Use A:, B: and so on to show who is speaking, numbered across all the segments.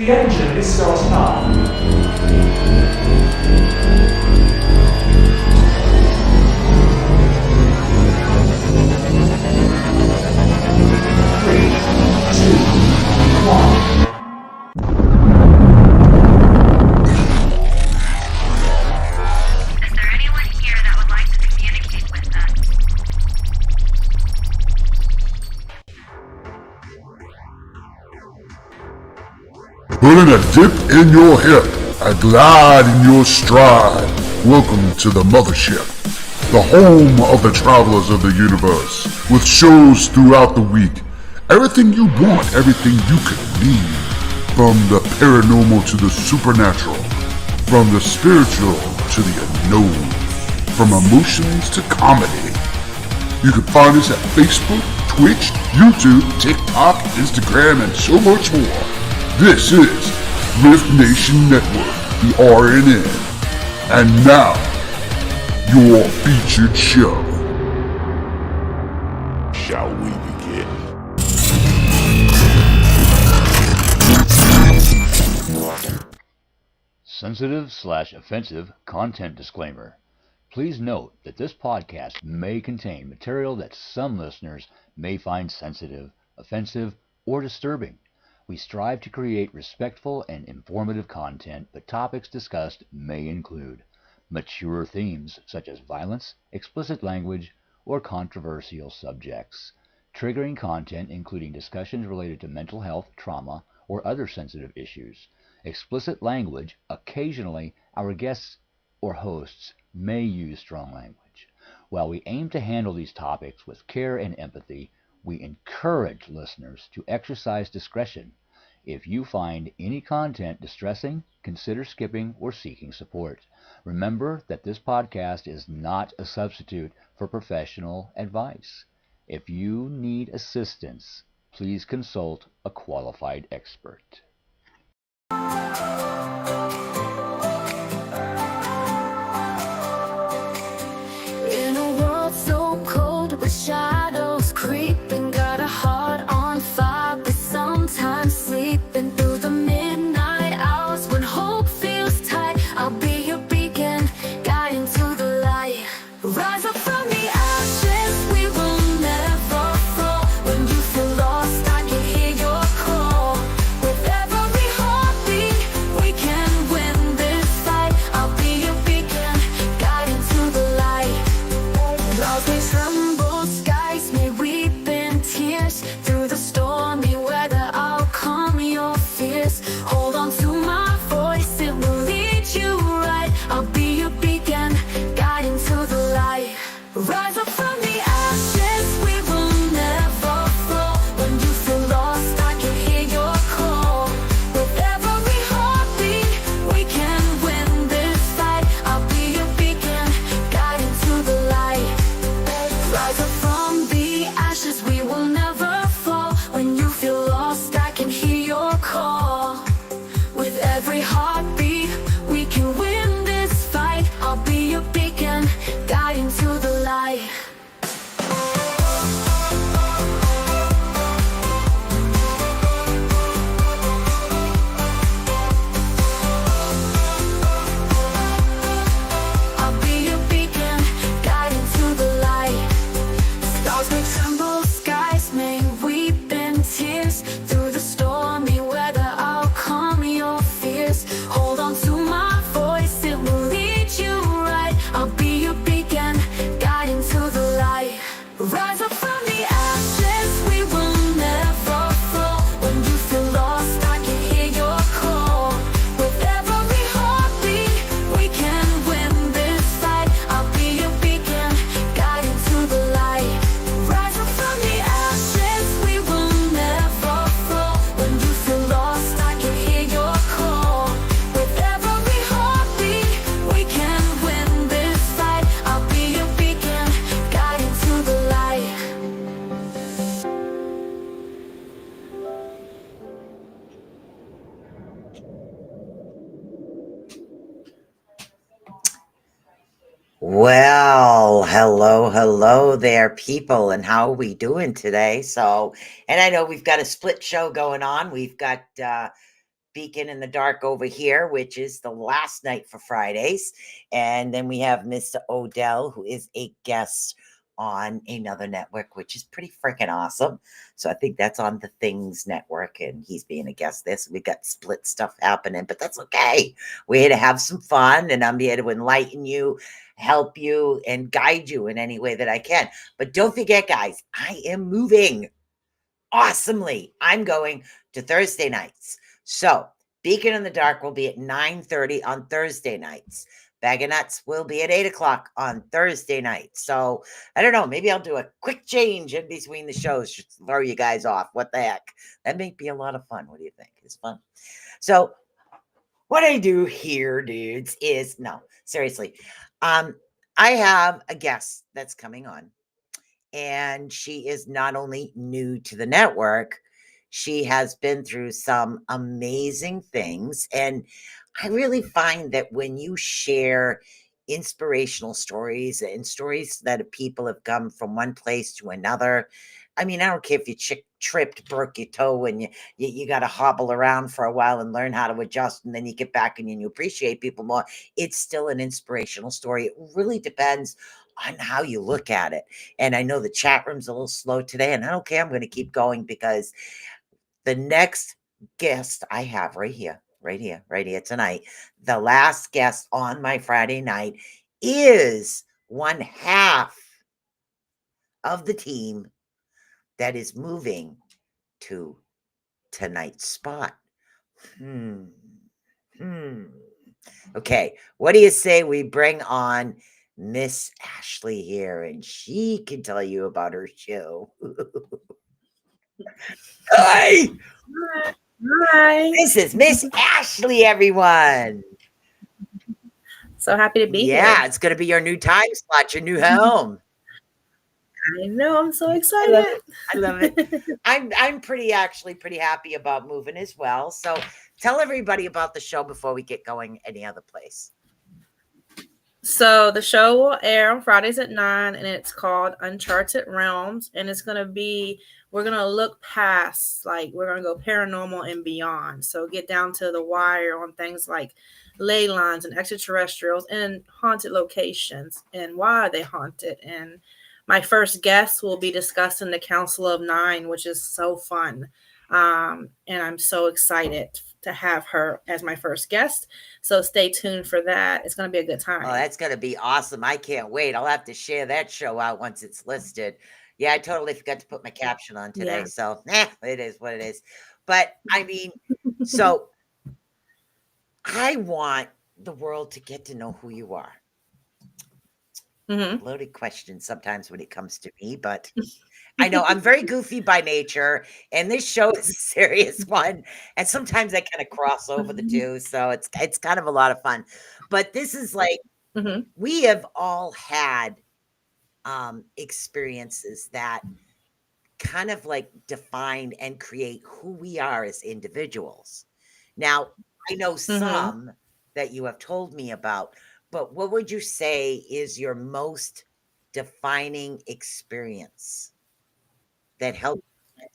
A: The engine is starting up. 3, 2, 1.
B: Is there anyone here that would like to communicate with us?
C: Putting a dip in your hip, a glide in your stride. Welcome to the mothership, the home of the travelers of the universe, with shows throughout the week. Everything you want, everything you could need. From the paranormal to the supernatural, from the spiritual to the unknown, from emotions to comedy. You can find us at Facebook, Twitch, YouTube, TikTok, Instagram, and so much more. This is Rift Nation Network, the RNN. And now, your featured show. Shall we begin?
D: Sensitive/offensive content disclaimer. Please note that this podcast may contain material that some listeners may find sensitive, offensive, or disturbing. We strive to create respectful and informative content, but topics discussed may include mature themes such as violence, explicit language, or controversial subjects, triggering content including discussions related to mental health, trauma, or other sensitive issues, explicit language. Occasionally, our guests or hosts may use strong language. While we aim to handle these topics with care and empathy, we encourage listeners to exercise discretion. If you find any content distressing, consider skipping or seeking support. Remember that this podcast is not a substitute for professional advice. If you need assistance, please consult a qualified expert.
E: In a world so cold with shadows creeping, got a heart on fire, but sometimes sleeping through the midnight hours when hope feels tight. I'll be your beacon, guiding to the light. Rise up from the ashes, we will never fall. When you feel lost, I can hear your call. With every heartbeat, we can win this fight. I'll be your beacon, guiding to the light. Clouds may tremble, skies may weep in tears. Through the stormy weather, I'll calm your fears. Hold on to my voice, it will lead you right. I'll be your beacon, guiding to the light. Rise up from the ashes, we will never fall. When you feel lost, I can hear your call. With every heartbeat, we can win this fight. I'll be your beacon, guiding to the light. Rise up from the ashes, we will never fall. When you feel lost, I can hear your call. With every heartbeat, we can win this fight. I'll be your beacon, guiding to the light. I'll be your beacon, guiding to the light. Stars may tremble, skies may weep in tears. Through the stormy weather, I'll calm your fears. Hold on to my voice, it will lead you right. I'll be your beacon, guiding to the light. Rise up from the ashes, we will never fall. When you feel lost, I can hear your call. With every heartbeat, we can win this fight. I'll be your beacon, guiding to the light. Rise up from the ashes, we will never fall. When you feel lost, I can hear your call. With every heartbeat, we can win this fight. I'll be your beacon, guiding to the light.
F: Well, hello there, people, and how are we doing today? And I know we've got a split show going on. We've got Becon in the Dark over here, which is the last night for Fridays. And then we have Mr. Odell, who is a guest on another network, which is pretty freaking awesome. So I think that's on the Things Network, and he's being a guest there. So we got split stuff happening, but that's okay. We're here to have some fun, and I'm here to enlighten you, help you, and guide you in any way that I can. But don't forget, guys, I am moving awesomely. I'm going to Thursday nights. So Becon in the Dark will be at 9:30 on Thursday nights. Bag of Nuts will be at 8 o'clock on Thursday night. So I don't know. Maybe I'll do a quick change in between the shows to throw you guys off. What the heck? That may be a lot of fun. What do you think? It's fun. So what I do here, dudes, is no, seriously. I have a guest that's coming on, and she is not only new to the network, she has been through some amazing things. And I really find that when you share inspirational stories and stories that people have come from one place to another, I mean, I don't care if you tripped, broke your toe, and you got to hobble around for a while and learn how to adjust, and then you get back and you appreciate people more. It's still an inspirational story. It really depends on how you look at it. And I know the chat room's a little slow today, and I don't care. I'm going to keep going because the next guest I have right here tonight, the last guest on my Friday night is one half of the team that is moving to tonight's spot. Okay, what do you say we bring on Miss Ashley here, and she can tell you about her show. Hi!
G: Hi.
F: This is Miss Ashley, everyone.
G: So happy to be here.
F: Yeah, it's going to be your new time slot, your new home.
G: I know. I'm so excited.
F: I love it. I'm pretty happy about moving as well. So tell everybody about the show before we get going any other place.
G: So the show will air on Fridays at 9, and it's called Uncharted Realms. And it's going to be, we're going to look past, like we're going to go paranormal and beyond. So get down to the wire on things like ley lines and extraterrestrials and haunted locations and why are they haunted. And my first guest will be discussing the Council of Nine, which is so fun. And I'm so excited to have her as my first guest. So stay tuned for that. It's going to be a good time.
F: Oh, that's going to be awesome. I can't wait. I'll have to share that show out once it's listed. Yeah, I totally forgot to put my caption on today. Yeah. So it is what it is. But I mean, so I want the world to get to know who you are.
G: Mm-hmm.
F: Loaded question sometimes when it comes to me, but I know I'm very goofy by nature, and this show is a serious one. And sometimes I kind of cross over the two, so it's kind of a lot of fun. But this is like we have all had experiences that kind of like define and create who we are as individuals. Now, I know some that you have told me about. But what would you say is your most defining experience that helped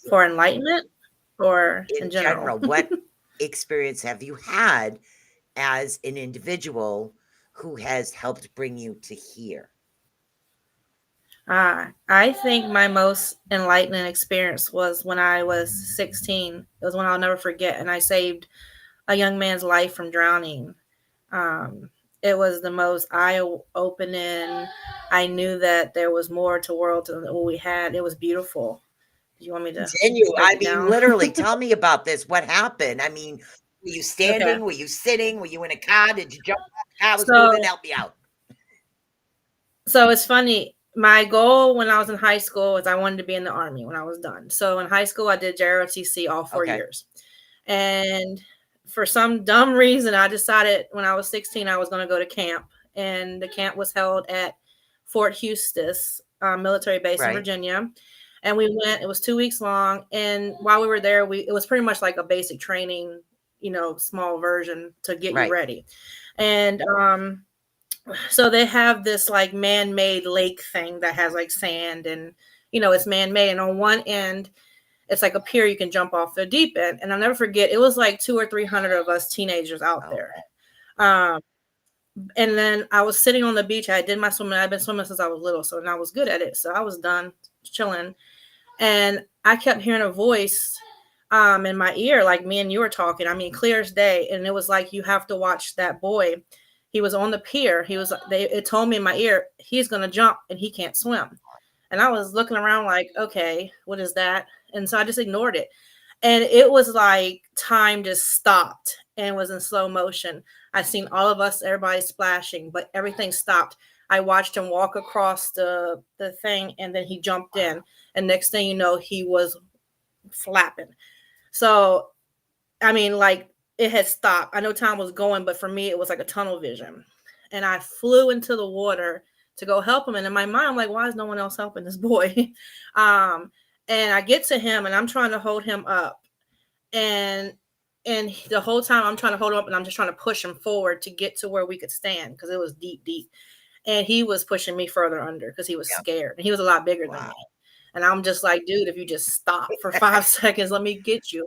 G: for enlightenment or in general?
F: What experience have you had as an individual who has helped bring you to here?
G: I think my most enlightening experience was when I was 16. It was one I'll never forget. And I saved a young man's life from drowning. It was the most eye-opening. I knew that there was more to the world than what we had. It was beautiful. Do you want me to
F: continue? I mean, literally, tell me about this. What happened? I mean, were you standing? Okay. Were you sitting? Were you in a car? Did you jump off the car? Was moving? Help me out.
G: So it's funny. My goal when I was in high school was I wanted to be in the Army when I was done. So in high school, I did JROTC all 4 years. And for some dumb reason, I decided when I was 16, I was going to go to camp. And the camp was held at Fort Eustis military base in Virginia. And we went, it was 2 weeks long. And while we were there, it was pretty much like a basic training, small version to get you ready. And so they have this like man-made lake thing that has like sand and, it's man-made. And on one end, it's like a pier you can jump off the deep end. And I'll never forget, it was like 200 or 300 of us teenagers out there. And then I was sitting on the beach. I did my swimming. I've been swimming since I was little, so and I was good at it. So I was done chilling, and I kept hearing a voice in my ear, like me and you were talking. I mean, clear as day. And it was like, you have to watch that boy. He was on the pier. It told me in my ear, he's gonna jump and he can't swim. And I was looking around like, okay, what is that? And so I just ignored it. And it was like time just stopped and was in slow motion. I seen all of us, everybody splashing, but everything stopped. I watched him walk across the thing, and then he jumped in. And next thing you know, he was flapping. So, I mean, like, it had stopped. I know time was going, but for me, it was like a tunnel vision. And I flew into the water to go help him. And in my mind, I'm like, why is no one else helping this boy? And I get to him, and I'm trying to hold him up. And the whole time I'm trying to hold him up, and I'm just trying to push him forward to get to where we could stand, because it was deep, deep. And he was pushing me further under because he was scared. And he was a lot bigger than me. And I'm just like, dude, if you just stop for 5 seconds, let me get you.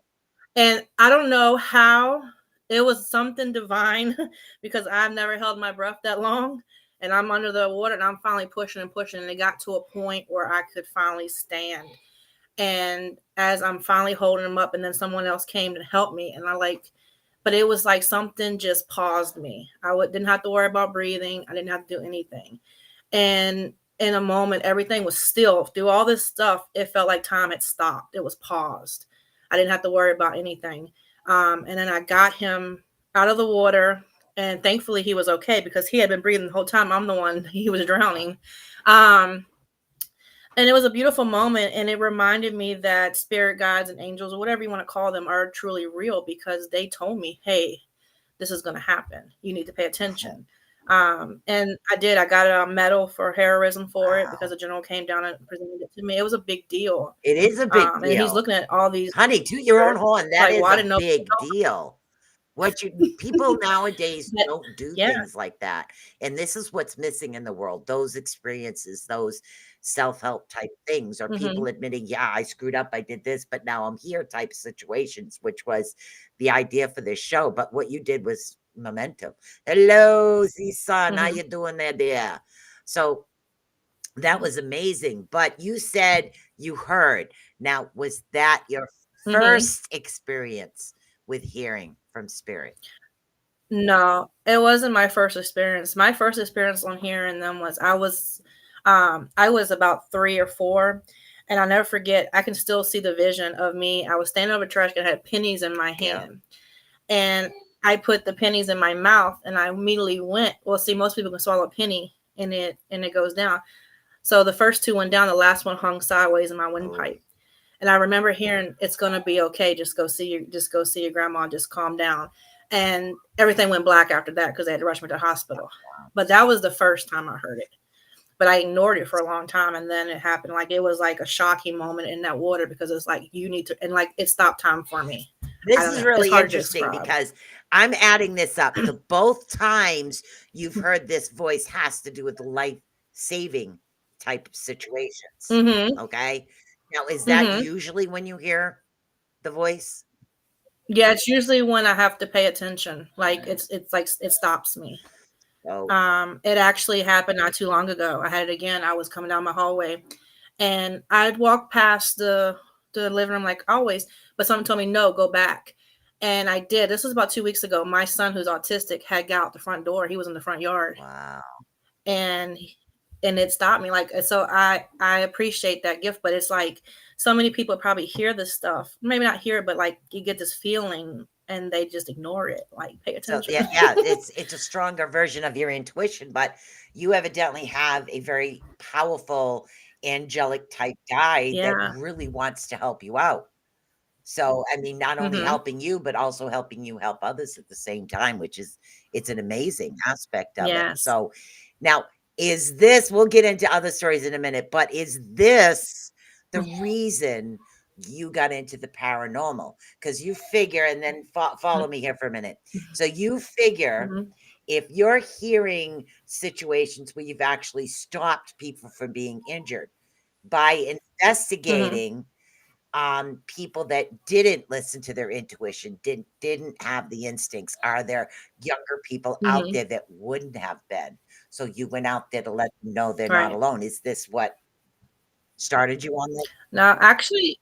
G: And I don't know how. It was something divine, because I've never held my breath that long. And I'm under the water, and I'm finally pushing and pushing. And it got to a point where I could finally stand. And as I'm finally holding him up, and then someone else came to help me, and but it was like something just paused me. Didn't have to worry about breathing. I didn't have to do anything. And in a moment, everything was still. Through all this stuff, it felt like time had stopped. It was paused. I didn't have to worry about anything. And then I got him out of the water, and thankfully he was okay, because he had been breathing the whole time. I'm the one, he was drowning. And it was a beautiful moment, and it reminded me that spirit guides and angels, or whatever you want to call them, are truly real, because they told me, hey, this is going to happen. You need to pay attention. And I did. I got a medal for heroism for it, because the general came down and presented it to me. It was a big deal.
F: It is a big deal.
G: And he's looking at all these.
F: Honey, toot your own horn. That
G: like,
F: is
G: well,
F: a big deal. People nowadays don't do things like that. And this is what's missing in the world. Those experiences, those self-help type things, or people admitting, yeah, I screwed up, I did this, but now I'm here type situations, which was the idea for this show. But what you did was momentum. Hello, Z-Son, how you doing there, dear? So that was amazing. But you said you heard. Now, was that your first experience with hearing from spirit?
G: No, it wasn't my first experience. My first experience on hearing them was I was about 3 or 4, and I'll never forget. I can still see the vision of me. I was standing over a trash can, I had pennies in my hand, and I put the pennies in my mouth, and I immediately went. Well, see, most people can swallow a penny, and it goes down. So the first 2 went down. The last one hung sideways in my windpipe. And I remember hearing, it's going to be okay. Just go see your grandma. Just calm down. And everything went black after that, because they had to rush me to the hospital. But that was the first time I heard it. But I ignored it for a long time. And then it happened. Like, it was like a shocking moment in that water, because it's like, you need to, and like, it stopped time for me.
F: This is really interesting, because I'm adding this up. The both times you've heard this voice has to do with life-saving type of situations. Okay. Now, is that usually when you hear the voice?
G: Yeah, it's usually when I have to pay attention. Like, it's like it stops me. It actually happened not too long ago. I had it again. I was coming down my hallway, and I'd walk past the living room like always, but someone told me, no, go back. And I did. This was about 2 weeks ago. My son, who's autistic, had got out the front door. He was in the front yard.
F: Wow.
G: And it stopped me. Like, so I appreciate that gift, but it's like, so many people probably hear this stuff, maybe not hear it, but like, you get this feeling and they just ignore it. Like, pay attention.
F: So, yeah, it's a stronger version of your intuition, but you evidently have a very powerful angelic type guide that really wants to help you out. So, I mean, not only helping you, but also helping you help others at the same time, which is, it's an amazing aspect of it. So now, is this, we'll get into other stories in a minute, but is this the reason you got into the paranormal? Because you figure, and then follow me here for a minute. So you figure if you're hearing situations where you've actually stopped people from being injured by investigating people that didn't listen to their intuition, didn't have the instincts? Are there younger people out
G: Mhm.
F: there that wouldn't have been? So you went out there to let them know they're not
G: Right.
F: alone. Is this what started you on that?
G: No, actually,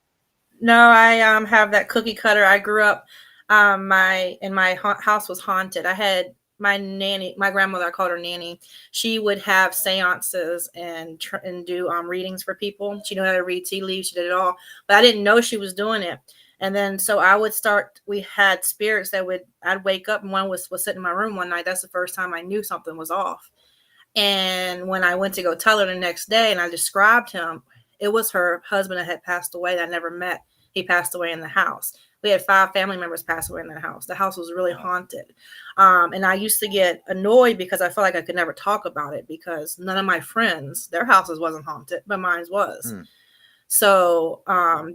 G: no, I have that cookie cutter. I grew up my house was haunted. I had my nanny, my grandmother, I called her nanny. She would have seances and do readings for people. She knew how to read tea leaves. She did it all, but I didn't know she was doing it. And then so I would start. We had spirits that would. I'd wake up and one was sitting in my room one night. That's the first time I knew something was off. And when I went to go tell her the next day and I described him, it was her husband that had passed away that I never met. He passed away in the house. We had 5 family members pass away in the house. The house was really haunted. And I used to get annoyed because I felt like I could never talk about it because none of my friends, their houses wasn't haunted, but mine was. So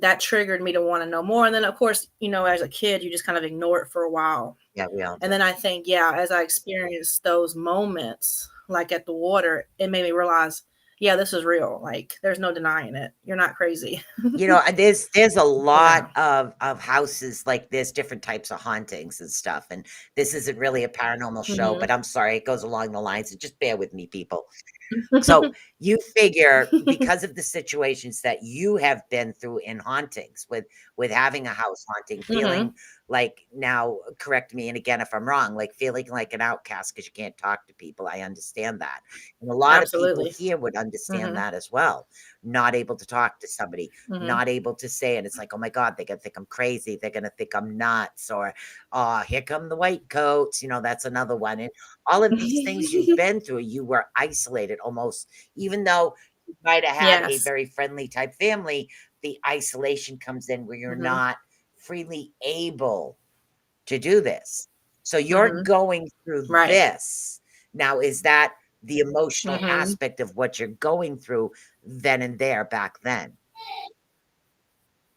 G: that triggered me to want to know more. And then, of course, as a kid, you just kind of ignore it for a while.
F: Yeah, we all
G: And
F: do.
G: then I think, yeah, as I experienced those moments, like at the water, it made me realize, yeah, this is real. Like, there's no denying it. You're not crazy.
F: And there's a
G: Yeah.
F: lot of houses, like there's different types of hauntings and stuff. And this isn't really a paranormal show,
G: Mhm.
F: but I'm sorry, it goes along the lines. So just bear with me, people. So you figure because of the situations that you have been through in hauntings with having a house haunting,
G: Mhm.
F: feeling like, now correct me, and again if I'm wrong, like feeling like an outcast because you can't talk to people. I understand that. And a lot of people
G: Absolutely.
F: here would understand
G: Mhm.
F: that as well. Not able to talk to somebody,
G: Mhm.
F: not able to say, and it's like, oh my God, they're gonna think I'm crazy, they're gonna think I'm nuts, or oh, here come the white coats, that's another one. And all of these things you've been through, you were isolated almost, even though you might have had a
G: Yes.
F: very friendly type family, the isolation comes in where you're
G: Mhm.
F: not freely able to do this. So you're
G: Mhm.
F: going through
G: Right.
F: this. Now, is that the emotional
G: Mhm.
F: aspect of what you're going through then and there back then?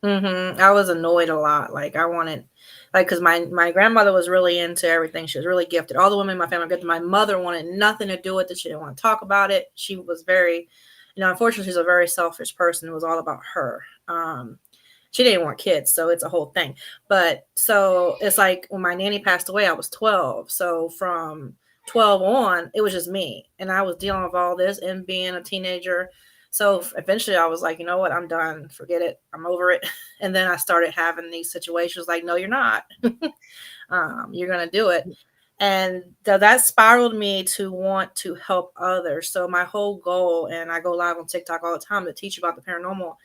G: Mhm. I was annoyed a lot. Like I wanted, like, because my grandmother was really into everything. She was really gifted. All the women in my family were gifted. My mother wanted nothing to do with it. She didn't want to talk about it. She was very, unfortunately, she's a very selfish person. It was all about her. She didn't want kids, so it's a whole thing. But so it's like when my nanny passed away, I was 12. So from 12 on, it was just me, and I was dealing with all this and being a teenager. So eventually I was like, you know what? I'm done. Forget it. I'm over it. And then I started having these situations like, no, you're not. You're going to do it. And that spiraled me to want to help others. So my whole goal, and I go live on TikTok all the time to teach about the paranormal,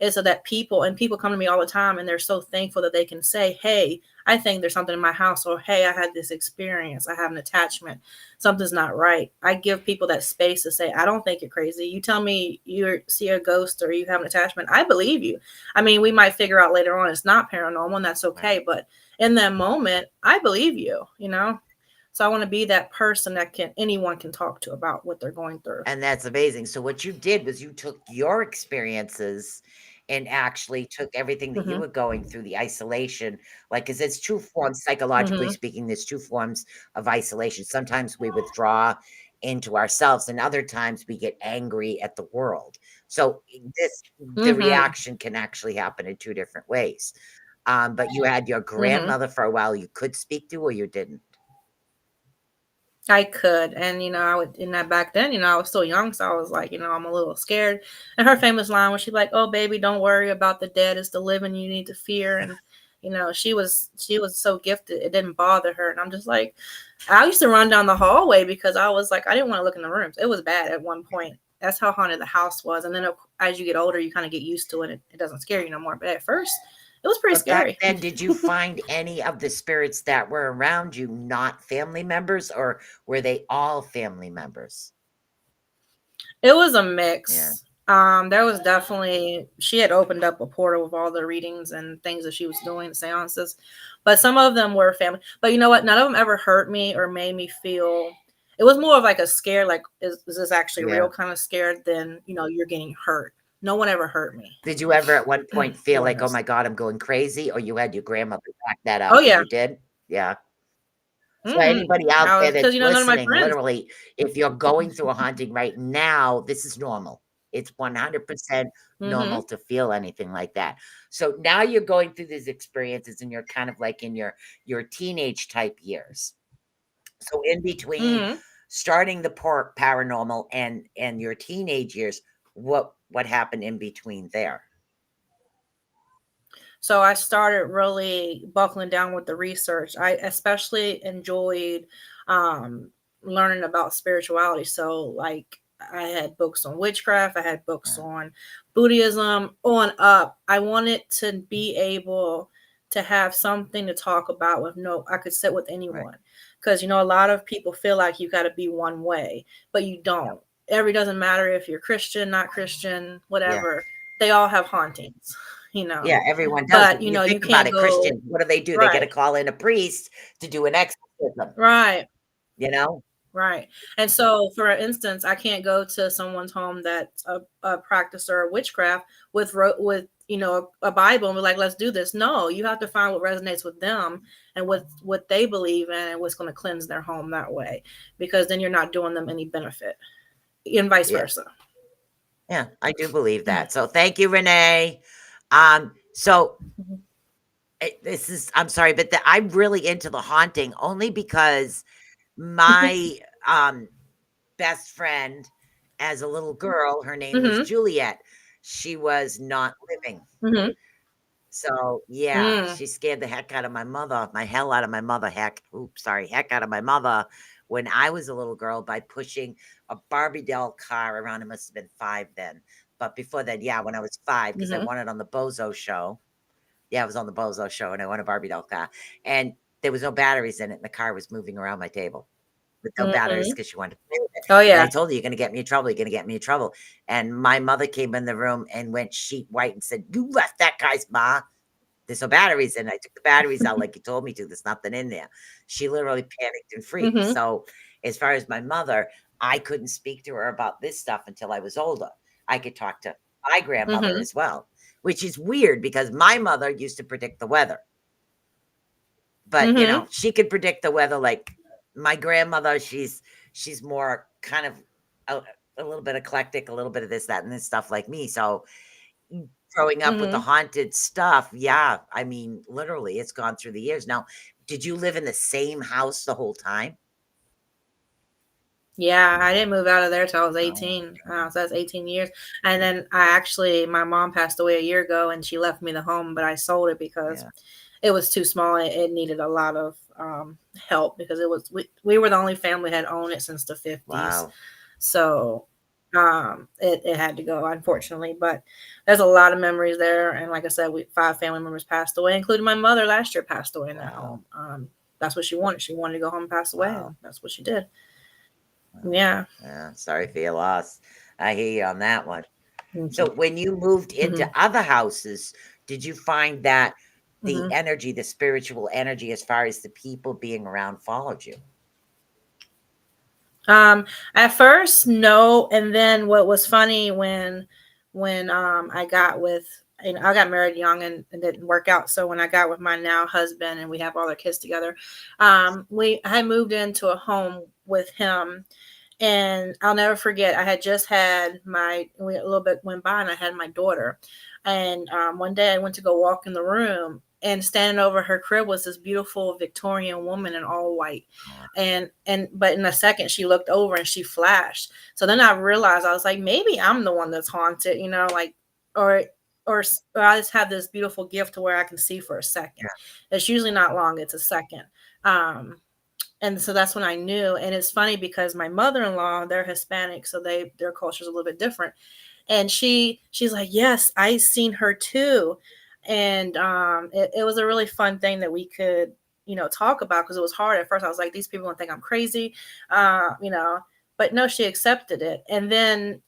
G: is so that people come to me all the time and they're so thankful that they can say, hey, I think there's something in my house, or hey, I had this experience, I have an attachment, something's not right. I give people that space to say, I don't think you're crazy. You tell me you see a ghost or you have an attachment, I believe you. I mean, we might figure out later on it's not paranormal, and that's okay,
F: Right.
G: but in that moment, I believe you. So I want to be that person that anyone can talk to about what they're going through.
F: And that's amazing. So what you did was you took your experiences and actually took everything that you
G: Mhm.
F: were going through, the isolation, like, because it's two forms, psychologically
G: Mhm.
F: speaking, there's two forms of isolation. Sometimes we withdraw into ourselves, and other times we get angry at the world. So the
G: Mhm.
F: reaction can actually happen in two different ways. But you had your
G: Mhm.
F: grandmother for a while you could speak to, or you didn't?
G: I could, and I would in that back then, I was still young, so I was like, I'm a little scared. And her famous line was she's like, "Oh, baby, don't worry about the dead; it's the living you need to fear." And she was so gifted, it didn't bother her. And I'm just like, I used to run down the hallway because I was like, I didn't want to look in the rooms. It was bad at one point. That's how haunted the house was. And then as you get older, you kind of get used to it. It doesn't scare you no more. But at first, it was pretty
F: But back
G: scary.
F: then, did you find any of the spirits that were around you not family members, or were they all family members?
G: It was a
F: Yeah.
G: mix. There was definitely she had opened up a portal with all the readings and things that she was doing, seances, but some of them were family. But you know what? None of them ever hurt me or made me feel. It was more of like a scare, like is this actually
F: Yeah.
G: real kind of scared than you're getting hurt. No one ever hurt me,
F: Did you ever at one
G: to
F: point feel
G: be
F: like, "Oh my
G: honest.
F: god, I'm going crazy," or you had your grandmother back that
G: Oh
F: up?
G: yeah,
F: You did? Yeah. So
G: hmm
F: anybody out
G: I
F: there
G: was because
F: that's
G: none of my
F: listening,
G: friends.
F: literally, if you're going through a haunting right now, this is normal. It's 100% normal
G: Mhm.
F: to feel anything like that. So now you're going through these experiences and you're kind of like in your teenage type years. So in between
G: Mhm.
F: starting the paranormal and your teenage years, what happened in between there?
G: So I started really buckling down with the research. I especially enjoyed um, learning about spirituality. So, like, I had books on witchcraft, I had books
F: Yeah.
G: on Buddhism, on up. I wanted to be able to have something to talk about with I could sit with
F: Right.
G: anyone. Because, a lot of people feel like you got to be one way, but you don't. Doesn't matter if you're Christian, not Christian,
F: Yeah.
G: whatever. They all have hauntings, you know.
F: Yeah, everyone does.
G: But,
F: If you
G: you
F: think about
G: can't
F: it,
G: go.
F: Christians, what do? They get to
G: Right,
F: call in a priest to do an exorcism,
G: right,
F: you know?
G: right. And so, for instance, I can't go to someone's home that's a practicer of witchcraft with a Bible and be like, let's do this. No, you have to find what resonates with them and what they believe in and what's going to cleanse their home that way, because then you're not doing them any benefit, and vice
F: Yeah.
G: versa.
F: Yeah, I do believe that. So thank you, Renee. So
G: Mhm.
F: this is, I'm sorry, but I'm really into the haunting only because my best friend as a little girl, her name was
G: Mhm.
F: Juliet. She was not living.
G: Mhm.
F: So yeah,
G: Mm.
F: she scared the heck out of my hell out of my mother, heck out of my mother when I was a little girl by pushing a Barbie doll car around. It must have been 5 then. But before that, yeah, when I was 5, because I
G: Mhm.
F: won it on the Bozo show. Yeah, I was on the Bozo show and I won a Barbie doll car. And there was no batteries in it, and the car was moving around my table with no batteries
G: Mhm.
F: because she wanted to play with it.
G: Oh
F: And I
G: yeah.
F: told her, "You're gonna get me in trouble. You're gonna get me in trouble." And my mother came in the room and went sheet white and said, "You left that guy's ma. There's no batteries in it. I took the batteries out like you told me to. There's nothing in there." She literally panicked and freaked.
G: Mhm.
F: So, as far as my mother, I couldn't speak to her about this stuff until I was older. I could talk to my grandmother
G: Mhm.
F: as well, which is weird because my mother used to predict the weather. But,
G: Mhm.
F: she could predict the weather like my grandmother, she's more kind of a, a little bit eclectic, a little bit of this, that, and this stuff like me. So growing up with the
G: Mhm.
F: haunted stuff, yeah, I mean, literally, it's gone through the years. Now, did you live in the same house the whole time?
G: Yeah, I didn't move out of there till I was
F: Oh,
G: 18. So that's 18 years. And then my mom passed away a year ago and she left me the home, but I sold it because
F: yeah.
G: it was too small. It needed a lot of help because we were the only family that had owned it since the 50s.
F: Wow.
G: So it had to go, unfortunately. But there's a lot of memories there. And like I said, 5 family members passed away, including my mother last year passed away in that
F: Wow.
G: home. That's what she wanted. She wanted to go home and pass away,
F: Wow.
G: and that's what she did.
F: Wow.
G: Yeah.
F: Yeah. Sorry for your loss. I hear you on that one.
G: Thank
F: So
G: you.
F: when you moved into
G: Mhm.
F: other houses, did you find that the
G: Mhm.
F: energy, the spiritual energy, as far as the people being around, followed you?
G: At first, no, and then what was funny when I got with I got married young and it didn't work out. So when I got with my now husband and we have all our kids together, I moved into a home with him, and I'll never forget. I had just had a little bit went by, and I had my daughter, and one day I went to go walk in the room, and standing over her crib was this beautiful Victorian woman in all white, and but in a second she looked over and she flashed. So then I realized, I was like, maybe I'm the one that's haunted, like, or or I just have this beautiful gift to where I can see for a second. It's usually not long; it's a second. Um, and so that's when I knew. And it's funny because my mother-in-law, they're Hispanic, so their culture is a little bit different. And she's like, yes, I seen her too. And it was a really fun thing that we could talk about, because it was hard at first. I was like, these people don't think I'm crazy, but no, she accepted it. And then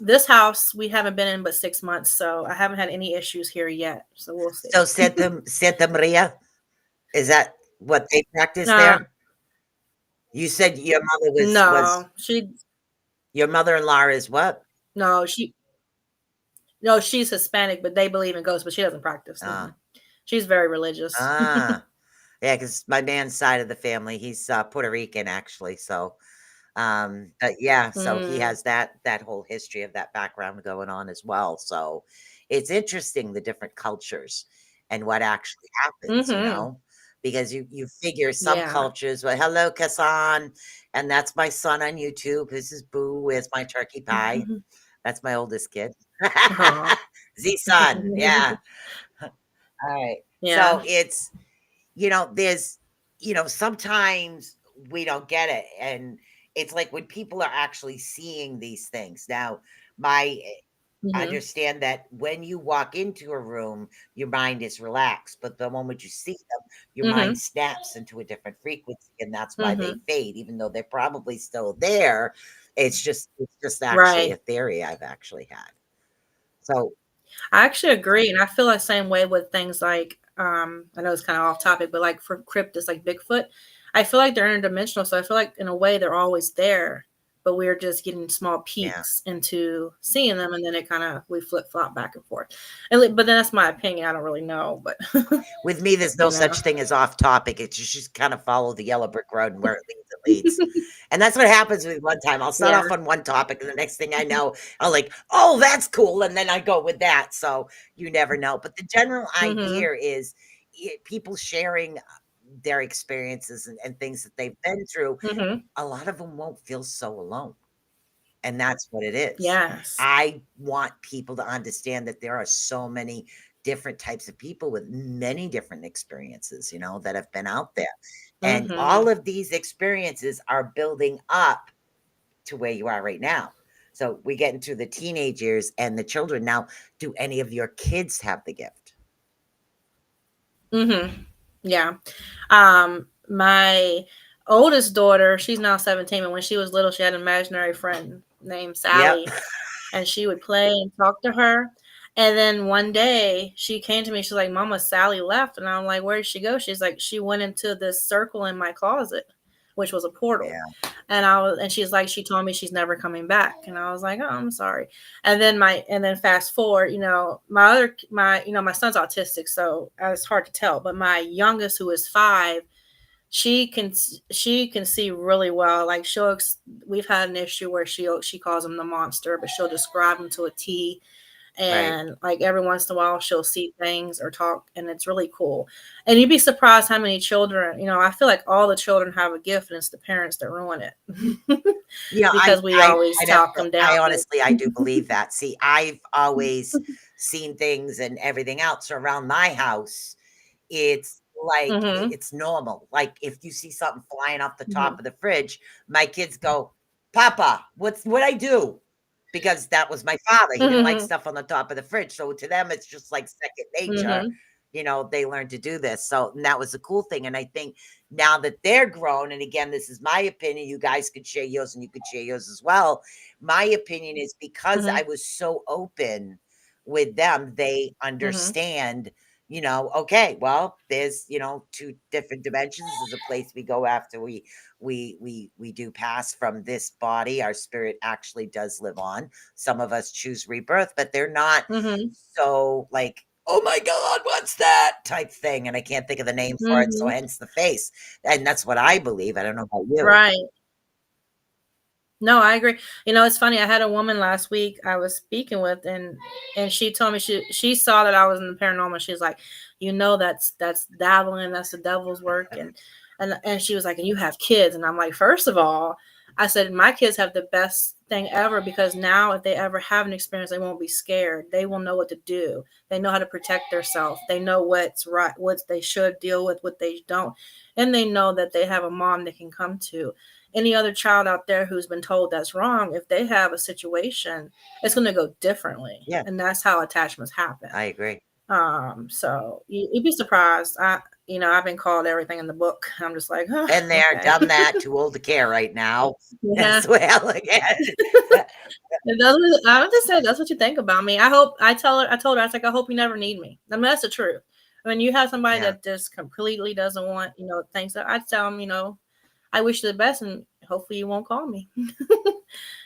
G: this house we haven't been in but 6 months, so I haven't had any issues here yet, so we'll see.
F: So Santa Maria, is that what they practice
G: uh,
F: there? You said your mother was
G: no, she
F: your mother-in-law is what?
G: no she no, she's Hispanic, but they believe in ghosts, but she doesn't practice.
F: Ah,
G: She's very religious.
F: ah, yeah, because my man's side of the family, he's Puerto Rican actually. So But yeah, so he
G: Mm.
F: has that whole history of that background going on as well. So it's interesting the different cultures and what actually happens,
G: Mm-hmm.
F: because you figure some
G: Yeah.
F: cultures, well, hello, Kassan, and that's my son on YouTube. This is Boo. Where's my turkey pie? That's my oldest kid.
G: Aw.
F: Z son, yeah. All right.
G: Yeah.
F: So it's there's, sometimes we don't get it. And it's like when people are actually seeing these things. Now, I
G: Mm-hmm.
F: understand that when you walk into a room, your mind is relaxed, but the moment you see them, your
G: Mm-hmm.
F: mind snaps into a different frequency, and that's why they
G: Mm-hmm.
F: fade, even though they're probably still there. It's just actually a
G: Right.
F: theory I've actually had. So
G: I actually agree, and I feel the same way with things like I know it's kind of off topic, but like for cryptids like Bigfoot, I feel like they're interdimensional. So I feel like in a way they're always there, but we're just getting small
F: yeah.
G: peeks into seeing them, and then it kind of we flip flop back and forth. But then that's my opinion. I don't really know, but
F: With me, there's no
G: you know.
F: such thing as off topic. It's just kind of follow the yellow brick road, and where it leads, it leads. And that's what happens with one time. I'll start
G: Yeah.
F: off on one topic, and the next thing I know, I'm like, oh, that's cool. And then I go with that. So you never know. But the general
G: Mm-hmm.
F: idea is people sharing their experiences and things that they've been through.
G: Mm-hmm.
F: A lot of them won't feel so alone. And that's what it is.
G: Yes.
F: I want people to understand that there are so many different types of people with many different experiences, that have been out there. And
G: Mm-hmm.
F: all of these experiences are building up to where you are right now. So we get into the teenage years and the children. Now, do any of your kids have the gift?
G: Mm-hmm. Yeah. My oldest daughter, she's now 17, and when she was little, she had an imaginary friend named
F: Yep.
G: Sally, and she would play and talk to her. And then one day she came to me, she's like, Mama, Sally left. And I'm like, where did she go? She's like, she went into this circle in my closet, which was a portal.
F: Yeah.
G: And she's like, she told me she's never coming back. And I was like, oh, I'm sorry. And then fast forward, my son's autistic, so it's hard to tell. But my youngest, who is 5, she can see really well. Like we've had an issue where she calls him the monster, but she'll describe him to a T.
F: Right.
G: And like every once in a while she'll see things or talk, and it's really cool. And you'd be surprised how many children, I feel like all the children have a gift, and it's the parents that ruin it.
F: Yeah,
G: Because we always
F: I
G: talk them down.
F: I honestly, I do believe that. See, I've always seen things and everything else around my house. It's like
G: Mm-hmm.
F: it's normal. Like if you see something flying off the top
G: Mm-hmm.
F: of the fridge, my kids go, "Papa, what I do?" Because that was my father. He didn't like
G: Mm-hmm.
F: stuff on the top of the fridge. So to them, it's just like second nature.
G: Mm-hmm.
F: They learned to do this. So and that was a cool thing. And I think now that they're grown, and again, this is my opinion, you guys could share yours and you could share yours as well. My opinion is because
G: Mm-hmm.
F: I was so open with them, they
G: Mm-hmm.
F: understand, okay, well, there's, 2 different dimensions. There's a place we go after we do pass from this body. Our spirit actually does live on. Some of us choose rebirth, but they're not
G: Mm-hmm.
F: so like, oh my God, what's that type thing? And I can't think of the name for it. So
G: Mm-hmm.
F: hence the face. And that's what I believe. I don't know about you.
G: Right. No, I agree. It's funny. I had a woman last week I was speaking with, and she told me she saw that I was in the paranormal. She's like, that's dabbling, that's the devil's work, and she was like, and you have kids, and I'm like, first of all, I said my kids have the best thing ever, because now if they ever have an experience, they won't be scared. They will know what to do. They know how to protect themselves. They know what's right, what they should deal with, what they don't, and they know that they have a mom they can come to. Any other child out there who's been told that's wrong, if they have a situation, it's going to go differently.
F: Yeah,
G: And that's how attachments happen.
F: I agree.
G: So you'd be surprised. I've been called everything in the book. I'm just like, huh,
F: Been there,
G: okay.
F: done that, too old to care right now.
G: Yeah.
F: As well again.
G: I would just say that's what you think about me. I told her, I was like, I hope you never need me. I mean, that's the truth. When you have somebody
F: Yeah.
G: that just completely doesn't want, things that I tell them, I wish you the best, and hopefully you won't call me.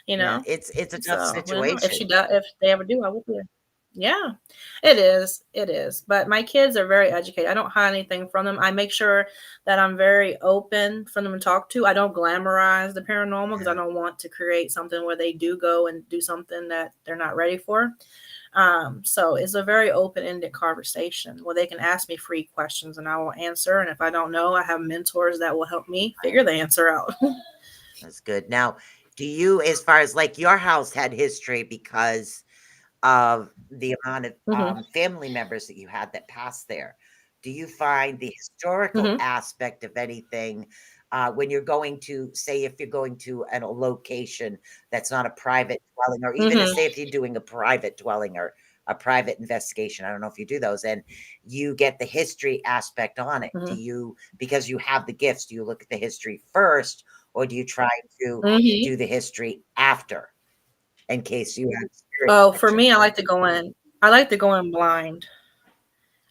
F: Yeah, it's a tough
G: So, well, if
F: situation.
G: she does, if they ever do, I will be there. Yeah, it is. It is. But my kids are very educated. I don't hide anything from them. I make sure that I'm very open for them to talk to. I don't glamorize the paranormal because I don't want to create something where they do go and do something that they're not ready for. So it's a very open-ended conversation where they can ask me free questions and I will answer. And if I don't know, I have mentors that will help me figure the answer out.
F: That's good. Now, do you, as far as like your house had history because of the amount of
G: hmm
F: family members that you had that passed there, do you find the historical
G: hmm
F: aspect of anything when you're going to, say, if you're going to a location that's not a private dwelling, or even
G: hmm
F: say if you're doing a private dwelling or a private investigation, I don't know if you do those, and you get the history aspect on it. Do
G: hmm
F: you, because you have the gifts, do you look at the history first, or do you try to
G: hmm
F: do the history after in case you have spirit
G: Oh, for
F: connection?
G: me, I like to go in. I like to go in blind.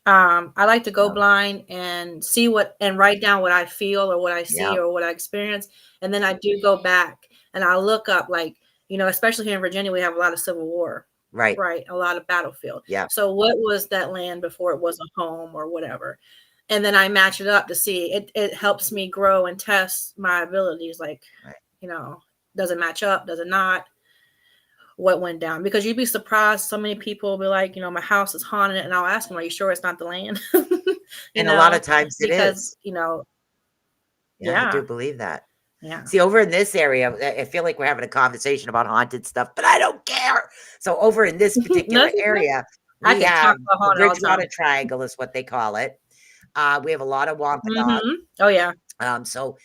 G: I like to go
F: Oh,
G: blind and see what and write down what I feel or what I see
F: yeah,
G: or what I experience, and then I do go back and I look up, like, especially here in Virginia, we have a lot of Civil War,
F: right.
G: right? A lot of battlefield.
F: Yeah,
G: So what was that land before it was a home or whatever? And then I match it up to see. It helps me grow and test my abilities. Like,
F: right.
G: you know, does it match up? Does it not? What went down? Because you'd be surprised. So many people will be like, my house is haunted, and I'll ask them, "Are you sure it's not the land?" you
F: And a lot of
G: know,
F: times it
G: because
F: is. Yeah, I do
G: yeah,
F: believe that.
G: yeah.
F: See, over in this area, I feel like we're having a conversation about haunted stuff, but I don't care. So over in this particular
G: That's okay.
F: area,
G: I
F: we
G: can talk
F: have
G: about
F: the
G: haunted all the
F: Bridgewater
G: time.
F: Triangle is what they call it. We have a lot of Wampanoag.
G: Oh yeah.
F: So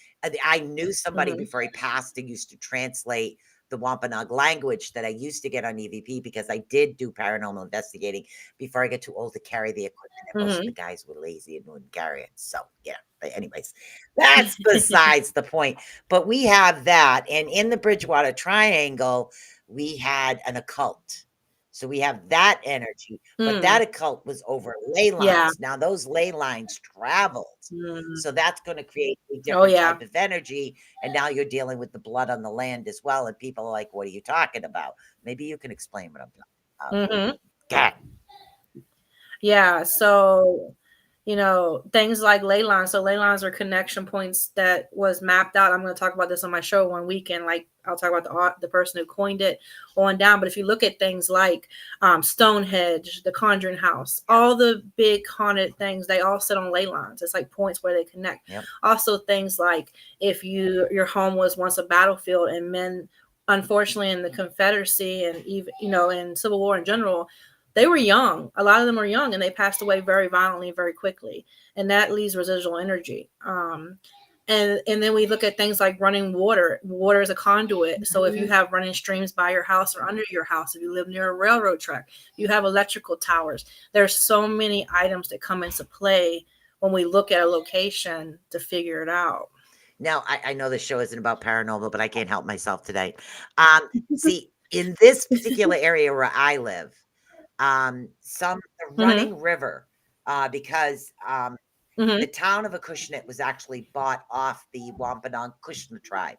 F: I knew somebody
G: hmm
F: before he passed and used to translate the Wampanoag language that I used to get on EVP because I did do paranormal investigating before I got too old to carry the equipment. And most of the
G: hmm
F: guys were lazy and wouldn't carry it. So, yeah. But, anyways, that's besides the point. But we have that. And in the Bridgewater Triangle, we had an occult. So we have that energy, but
G: mm,
F: that occult was over ley
G: yeah.
F: lines. Now, those ley lines traveled.
G: Mm.
F: So that's going to create a
G: Oh
F: different
G: yeah.
F: type of energy. And now you're dealing with the blood on the land as well. And people are like, what are you talking about? Maybe you can explain what I'm talking about.
G: hmm
F: God.
G: Yeah, so things like ley lines. So ley lines are connection points that was mapped out. I'm going to talk about this on my show one weekend. Like I'll talk about the person who coined it on down. But if you look at things like Stonehenge, the Conjuring House, all the big haunted things, they all sit on ley lines. It's like points where they connect.
F: Yep.
G: Also, things like if your home was once a battlefield and men, unfortunately, in the Confederacy and even in Civil War in general, they were young. A lot of them were young and they passed away very violently, very quickly. And that leaves residual energy. And then we look at things like running water. Water is a conduit. So if you have running streams by your house or under your house, if you live near a railroad track, you have electrical towers. There's so many items that come into play when we look at a location to figure it out.
F: Now, I know the show isn't about paranormal, but I can't help myself today. See, in this particular area where I live, the
G: hmm
F: running river, because the
G: hmm
F: town of Acushnet was actually bought off the Wampanoag Kushna tribe.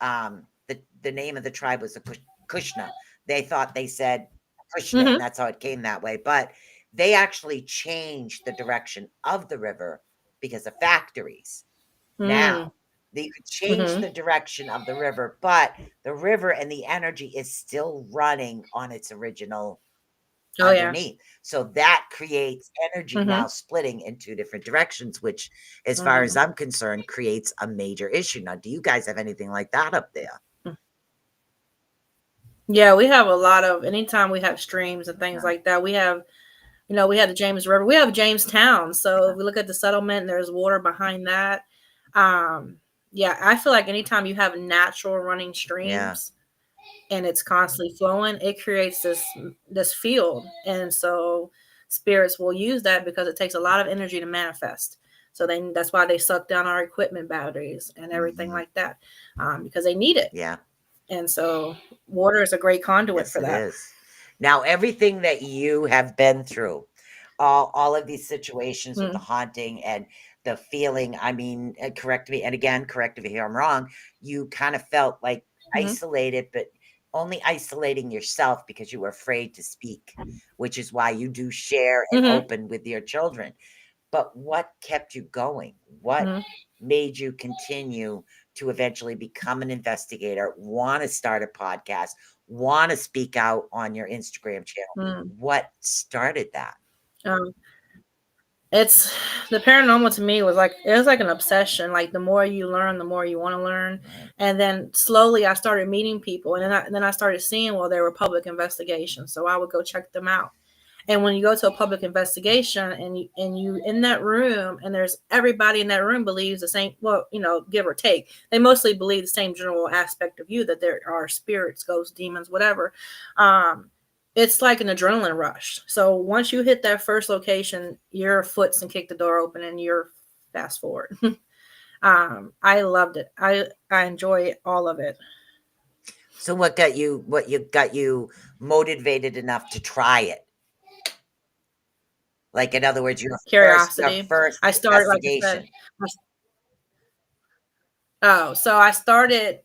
F: The name of the tribe was Kushna. They thought they said Acushnet, and
G: hmm
F: that's how it came that way. But they actually changed the direction of the river because of factories.
G: mm
F: Now they could change
G: hmm
F: the direction of the river, but the river and the energy is still running on its original
G: Oh yeah.
F: underneath. So that creates energy now
G: hmm
F: splitting in two different directions, which, as far as
G: mm
F: I'm concerned, creates a major issue. Now, do you guys have anything like that up there?
G: Yeah, we have a lot of anytime we have streams and things like that, we have we have the James River, we have Jamestown. So if we look at the settlement and there's water behind that. Yeah, I feel like anytime you have natural running
F: Yeah.
G: streams and it's constantly flowing, it creates this field. And so spirits will use that because it takes a lot of energy to manifest. So that's why they suck down our equipment batteries and everything
F: Mhm.
G: like that, because they need it.
F: Yeah.
G: And so water is a great conduit
F: Yes,
G: for
F: it
G: that.
F: is. Now, everything that you have been through, all of these situations with the
G: Mm,
F: haunting and the feeling, I mean, correct me, and again, correct me if I'm wrong, you kind of felt like
G: mhm.
F: isolated, but only isolating yourself because you were afraid to speak, which is why you do share and open with your children. But what kept you going? What made you continue to eventually become an investigator, want to start a podcast, want to speak out on your Instagram channel? What started that?
G: It's the paranormal to me was like, it was like an obsession. Like the more you learn, the more you want to learn.
F: Right.
G: And then slowly I started meeting people, and then I started seeing, well, there were public investigations. So I would go check them out. And when you go to a public investigation and you in that room, and there's everybody in that room believes the same, well, you know, give or take, they mostly believe the same general aspect of you, that there are spirits, ghosts, demons, whatever. It's like an adrenaline rush. So once you hit that first location, your foot's and kick the door open and you're fast forward. I loved it. I enjoy all of it.
F: So what got you motivated enough to try it? Like, in other words, your
G: Curiosity.
F: first
G: I started, like I
F: investigation.
G: said, so I started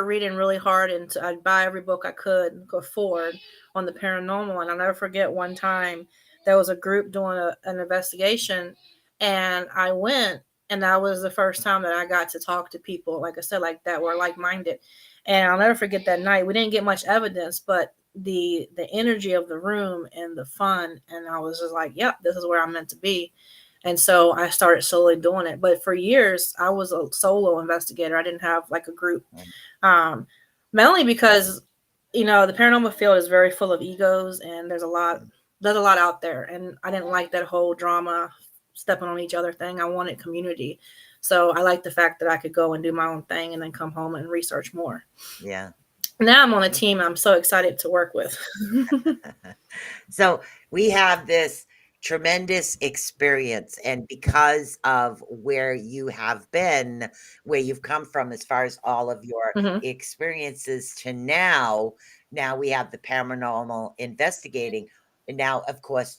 G: reading really hard, and I'd buy every book I could afford on the paranormal. And I'll never forget one time there was a group doing an investigation, and I went, and that was the first time that I got to talk to people, like I said, like that were like-minded. And I'll never forget that night. We didn't get much evidence, but the energy of the room and the fun, and I was just like, yep, this is where I'm meant to be. And so I started slowly doing it. But for years, I was a solo investigator. I didn't have like a group. Mainly because, you know, the paranormal field is very full of egos, and there's a lot out there. And I didn't like that whole drama, stepping on each other thing. I wanted community. So I like the fact that I could go and do my own thing and then come home and research more.
F: Yeah.
G: Now I'm on a team I'm so excited to work with.
F: So we have this tremendous experience, and because of where you have been, where you've come from, as far as all of your experiences to now we have the paranormal investigating. And now, of course,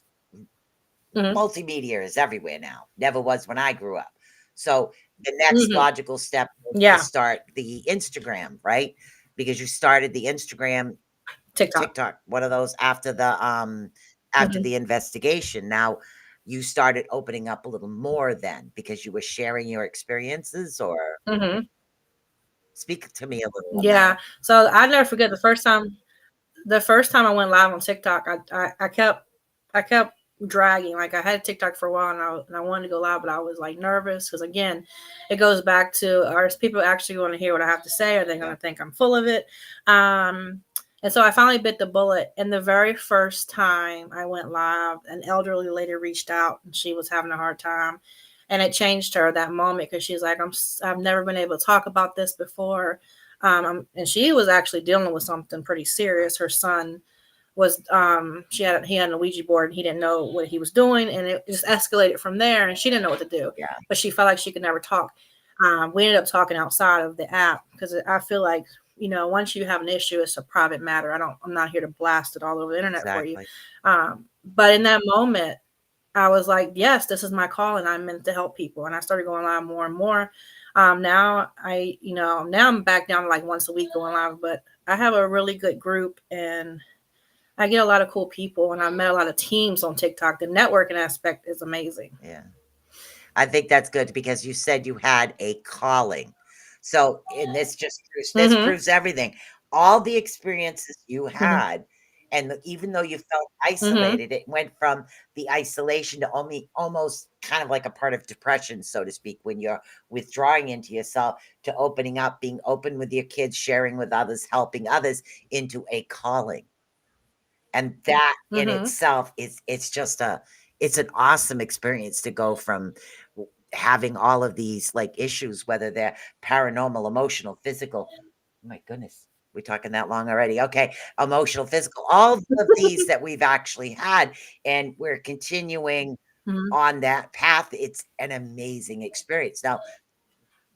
F: multimedia is everywhere now. Never was when I grew up. So the next logical step is to start the Instagram, right? Because you started the Instagram, TikTok, one of those after the the investigation. Now you started opening up a little more then, because you were sharing your experiences, or speak to me a little.
G: Yeah. So I never forget the first time I went live on TikTok. I kept dragging. Like, I had TikTok for a while, and I wanted to go live, but I was like nervous because, again, it goes back to, are people actually going to hear what I have to say? Are they going to think I'm full of it? And so I finally bit the bullet. And the very first time I went live, an elderly lady reached out, and she was having a hard time, and it changed her that moment, because she's like, I've never been able to talk about this before. And she was actually dealing with something pretty serious. Her son was he had a Ouija board, and he didn't know what he was doing, and it just escalated from there, and she didn't know what to do. But she felt like she could never talk. We ended up talking outside of the app, because I feel like, you know, once you have an issue, it's a private matter. I'm not here to blast it all over the internet for you. But in that moment, I was like, yes, this is my call, and I'm meant to help people. And I started going live more and more. Now I'm back down to like once a week going live, but I have a really good group, and I get a lot of cool people, and I met a lot of teams on TikTok. The networking aspect is amazing.
F: Yeah. I think that's good, because you said you had a calling. So, and this proves everything. All the experiences you had, and even though you felt isolated, it went from the isolation to almost kind of like a part of depression, so to speak, when you're withdrawing into yourself, to opening up, being open with your kids, sharing with others, helping others, into a calling. And that in itself it's an awesome experience, to go from having all of these like issues, whether they're paranormal, emotional, physical. Oh my goodness, we're talking that long already. Okay. Emotional, physical, all of these that we've actually had, and we're continuing on that path. It's an amazing experience. Now,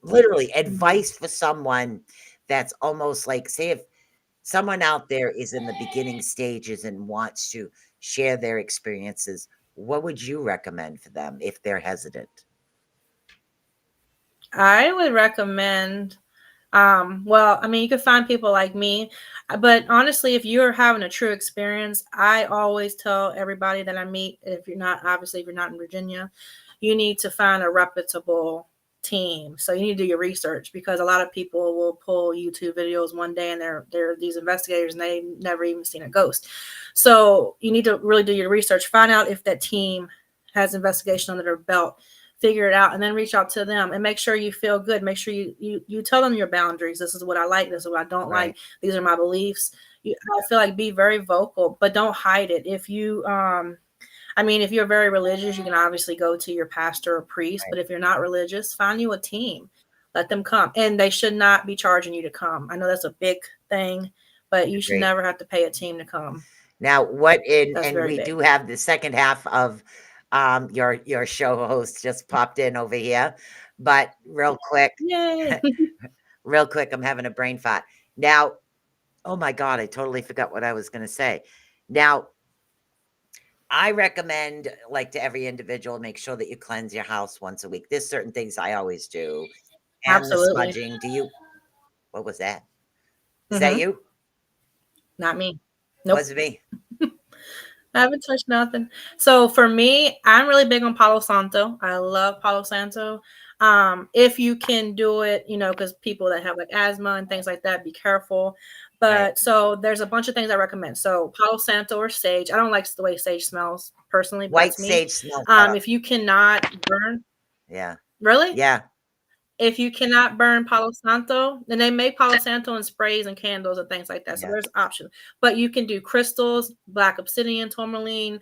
F: literally, advice for someone that's almost like, say, if someone out there is in the beginning stages and wants to share their experiences, what would you recommend for them if they're hesitant?
G: I would recommend Well, I mean, you can find people like me, but honestly, if you're having a true experience, I always tell everybody that I meet, if you're not, obviously, if you're not in Virginia, you need to find a reputable team. So you need to do your research, because a lot of people will pull YouTube videos one day and they're these investigators and they've never even seen a ghost. So you need to really do your research, find out if that team has investigation under their belt, figure it out, and then reach out to them and make sure you feel good. Make sure you tell them your boundaries. This is what I like. This is what I don't
F: Right.
G: like. These are my beliefs. I feel like be very vocal, but don't hide it. If you, I mean, if you're very religious, you can obviously go to your pastor or priest.
F: Right.
G: But if you're not religious, find you a team. Let them come, and they should not be charging you to come. I know that's a big thing, but you should
F: Great.
G: never have to pay a team to come.
F: Now,
G: That's
F: and
G: very
F: we
G: big.
F: do have the second half of your show host just popped in over here, but real quick,
G: Yay!
F: real quick, I'm having a brain fart. Now, oh my God, I totally forgot what I was going to say. Now, I recommend, like, to every individual, make sure that you cleanse your house once a week. There's certain things I always do. And the
G: Absolutely.
F: smudging. What was that? Is
G: Mm-hmm.
F: that you?
G: Not me. Nope.
F: Was it me?
G: I haven't touched nothing. So for me, I'm really big on Palo Santo. I love Palo Santo. If you can do it, because people that have like asthma and things like that, be careful. But so there's a bunch of things I recommend. So Palo Santo or sage. I don't like the way sage smells personally, but
F: White
G: that's me.
F: sage smells better.
G: If you cannot burn,
F: Yeah.
G: really?
F: Yeah.
G: If you cannot burn Palo Santo, then they make Palo Santo in sprays and candles and things like that. So
F: Yeah.
G: there's options. But you can do crystals, black obsidian, tourmaline,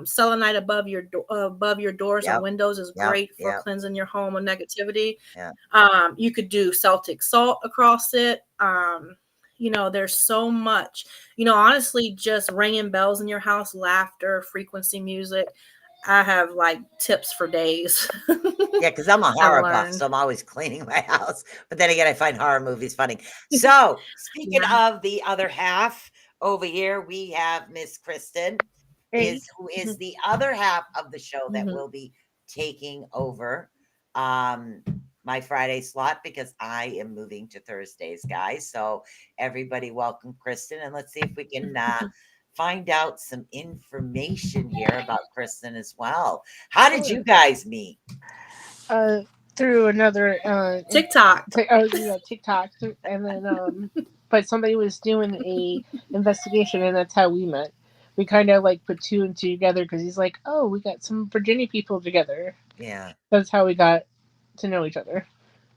G: selenite above your doors and
F: Yep.
G: windows is
F: Yep.
G: great for
F: Yep.
G: cleansing your home of negativity.
F: Yeah.
G: You could do Celtic salt across it. There's so much. Honestly, just ringing bells in your house, laughter, frequency music. I have like tips for days.
F: Yeah, because I'm a
G: I've
F: horror buff,
G: learned.
F: so I'm always cleaning my house. But then again, I find horror movies funny. So, speaking
G: Yeah.
F: of the other half, over here we have Miss Kristen,
G: Hey.
F: who is the other half of the show that
G: Mhm.
F: will be taking over my Friday slot, because I am moving to Thursdays, guys. So everybody welcome Kristen, and let's see if we can find out some information here about Kristen as well. How did you guys meet?
H: Through another
G: TikTok.
H: TikTok, and then but somebody was doing a investigation, and that's how we met. We kind of like put two and two together, because he's like, "Oh, we got some Virginia people together."
F: Yeah.
H: That's how we got to know each other.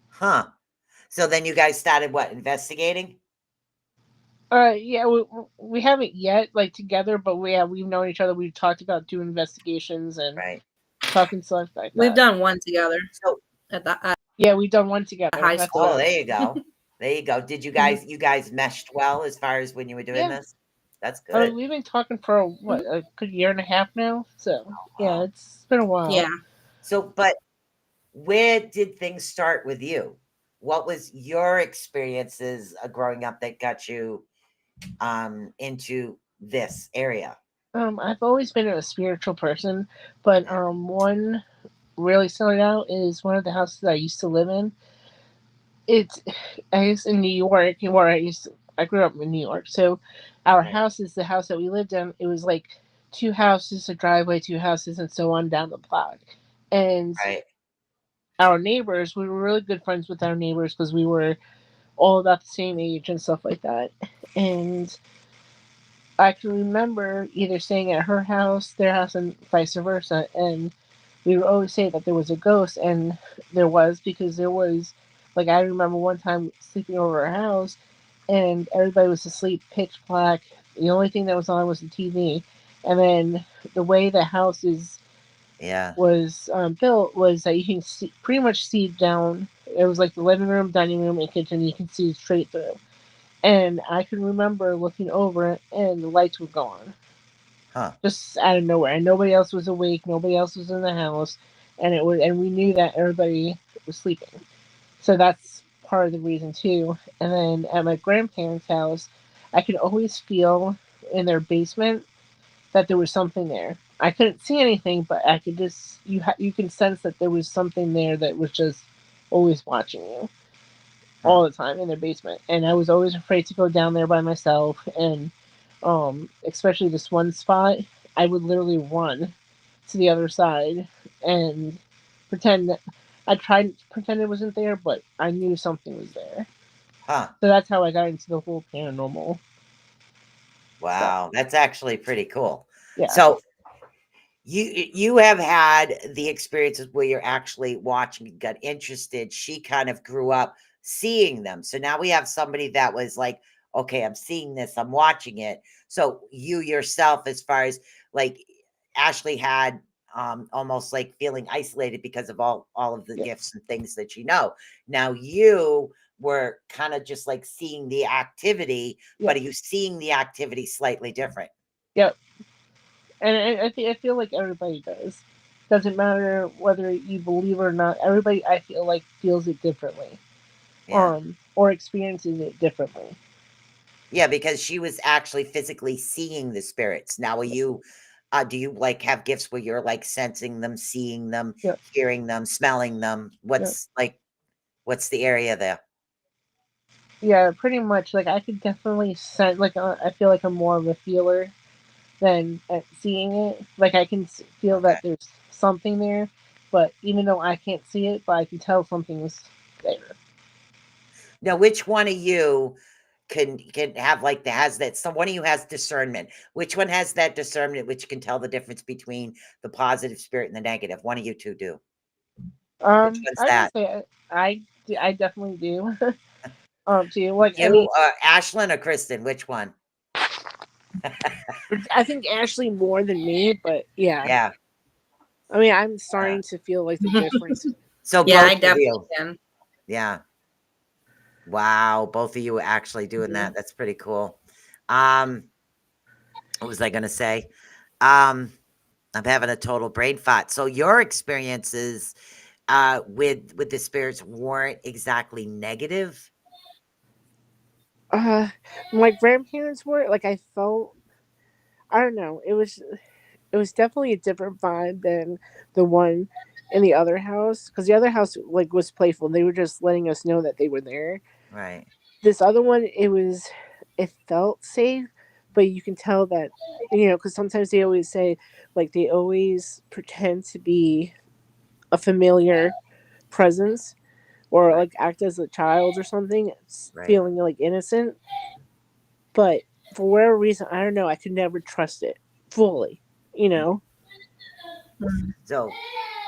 F: Huh. So then you guys started what, investigating?
H: Yeah, we haven't yet like together, but we've known each other. We've talked about doing investigations and
F: Right.
H: talking stuff like that.
G: We've done one together
F: So
G: at the
H: yeah, we've done one together.
G: high
H: That's
G: school.
F: oh, there you go. There you go. Did you guys meshed well as far as when you were doing
H: Yeah.
F: this? That's good.
H: We've been talking for a good year and a half now. So yeah, it's been a while.
G: Yeah.
F: So, but where did things start with you? What was your experiences growing up that got you into this area?
H: I've always been a spiritual person, but one really started out is one of the houses I used to live in. I guess in New York, where I grew up in New York. So our
F: Right.
H: house is the house that we lived in. It was like two houses, a driveway, two houses, and so on down the block. And
F: Right.
H: our neighbors, we were really good friends with our neighbors, because we were all about the same age and stuff like that. And I can remember either staying at her house, their house, and vice versa. And we would always say that there was a ghost, and there was, because there was, like, I remember one time sleeping over her house, and everybody was asleep, pitch black. The only thing that was on was the TV. And then the way the house was built was that you can pretty much see down. It was like the living room, dining room, and kitchen. You can see straight through. And I can remember looking over it, and the lights were gone.
F: Huh.
H: Just out of nowhere. And nobody else was awake. Nobody else was in the house. And we knew that everybody was sleeping. So that's part of the reason too. And then at my grandparents' house, I could always feel in their basement that there was something there. I couldn't see anything, but I could you can sense that there was something there that was just always watching you. all the time in their basement, and I was always afraid to go down there by myself. And especially this one spot, I would literally run to the other side and pretend that I tried to pretend it wasn't there, but I knew something was there.
F: Huh.
H: So that's how I got into the whole paranormal stuff.
F: Wow, that's actually pretty cool.
H: Yeah.
F: So you have had the experiences where you're actually watching and got interested. She kind of grew up seeing them. So now we have somebody that was like, okay, I'm seeing this, I'm watching it. So you yourself, as far as like Ashley had almost like feeling isolated because of all of the
H: Yeah.
F: gifts and things that you know. Now you were kind of just like seeing the activity, but are you seeing the activity slightly different?
H: Yep. And I feel like everybody does. Doesn't matter whether you believe it or not. Everybody, I feel like, feels it differently.
F: Yeah.
H: Or experiences it differently.
F: Yeah, because she was actually physically seeing the spirits. Now, are you, do you like have gifts where you're like sensing them, seeing them,
H: Yep.
F: hearing them, smelling them? What's what's the area there?
H: Yeah, pretty much. Like, I could definitely sense, like, I feel like I'm more of a feeler than at seeing it. Like, I can feel that there's something there, but even though I can't see it, but I can tell something's there.
F: Now, which one of you can have like has that? So one of you has discernment. Which one has that discernment, which can tell the difference between the positive spirit and the negative? One of you two do. Which one's
H: I
F: that?
H: would say I definitely do. Too. Like, I
F: You,
H: mean,
F: Ashlyn or Kristen? Which one?
H: I think Ashley more than me, but yeah.
F: Yeah.
H: I mean, I'm starting to feel like the difference.
F: So
G: Yeah,
F: both
G: I
F: of
G: definitely
F: you.
G: can.
F: Yeah. Wow, both of you are actually doing that. That's pretty cool. What was I gonna say? I'm having a total brain fart. So your experiences with the spirits weren't exactly negative?
H: My grandparents were like, I felt, I don't know, it was definitely a different vibe than the one in the other house, because the other house like was playful. They were just letting us know that they were there.
F: Right.
H: This other one, it felt safe, but you can tell that, because sometimes they always say, like, they always pretend to be a familiar presence, or like act as a child or something, feeling like innocent. But for whatever reason, I don't know, I could never trust it fully.
F: So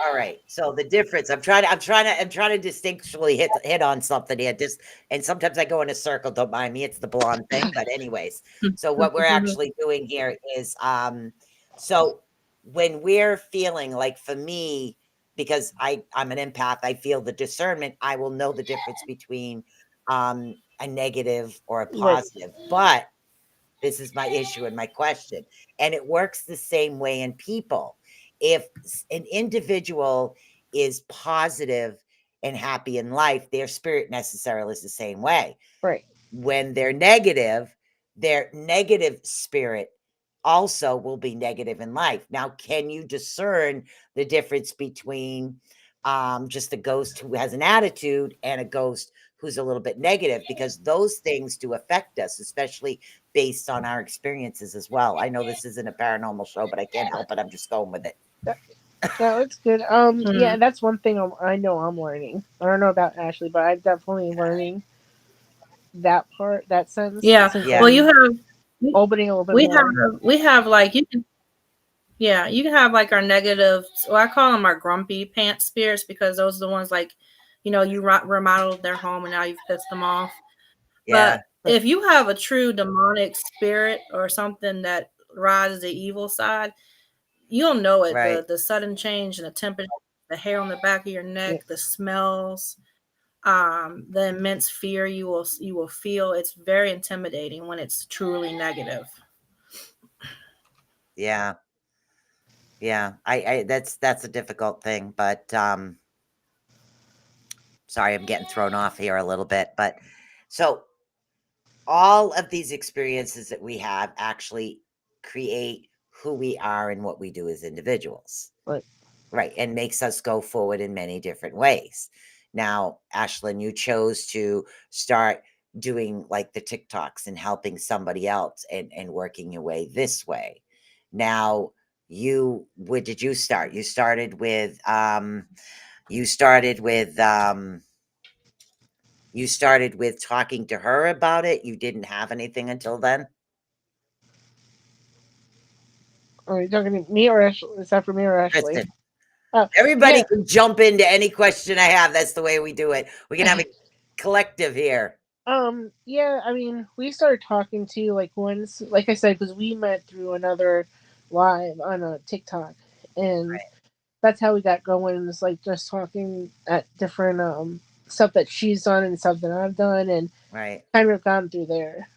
F: all right. So the difference, I'm trying to distinctly hit on something here. Just and sometimes I go in a circle, don't mind me, it's the blonde thing. But anyways, so what we're actually doing here is so when we're feeling like, for me, because I'm an empath, I feel the discernment, I will know the difference between a negative or a positive. But this is my issue and my question. And it works the same way in people. If an individual is positive and happy in life, their spirit necessarily is the same way.
H: Right.
F: When they're negative, their negative spirit also will be negative in life. Now, can you discern the difference between just a ghost who has an attitude and a ghost who's a little bit negative? Because those things do affect us, especially based on our experiences as well. I know this isn't a paranormal show, but I can't help it. I'm just going with it.
H: No, it's good. Yeah, that's one thing I know I'm learning. I don't know about Ashley, but I'm definitely learning that part, that sense.
G: Yeah. Well, you have
H: opening a little bit more.
G: we have like you can. Yeah, you can have like our negative. Well, I call them our grumpy pants spirits, because those are the ones like, you remodeled their home and now you've pissed them off.
F: Yeah.
G: But if you have a true demonic spirit or something that rises the evil side, you'll know it.
F: Right.
G: The sudden change in the temperature, the hair on the back of your neck, the smells, the immense fear you will feel. It's very intimidating when it's truly negative.
F: Yeah. Yeah. I that's a difficult thing, but sorry, I'm getting thrown off here a little bit. But so all of these experiences that we have actually create who we are and what we do as individuals.
H: Right.
F: Right. And makes us go forward in many different ways. Now, Ashlyn, you chose to start doing like the TikToks and helping somebody else and working your way this way. Now, where did you start? You started with you started with talking to her about it. You didn't have anything until then?
H: Are you talking to me or Ashley? Is that for me or Ashley?
F: Kristen.
H: Oh,
F: Everybody
H: yeah.
F: can jump into any question I have. That's the way we do it. We can have a collective here.
H: Yeah, I mean, we started talking to like once, like I said, because we met through another live on a TikTok, and that's how we got going. It's like just talking at different stuff that she's done and stuff that I've done, and
F: Right.
H: kind of gone through there.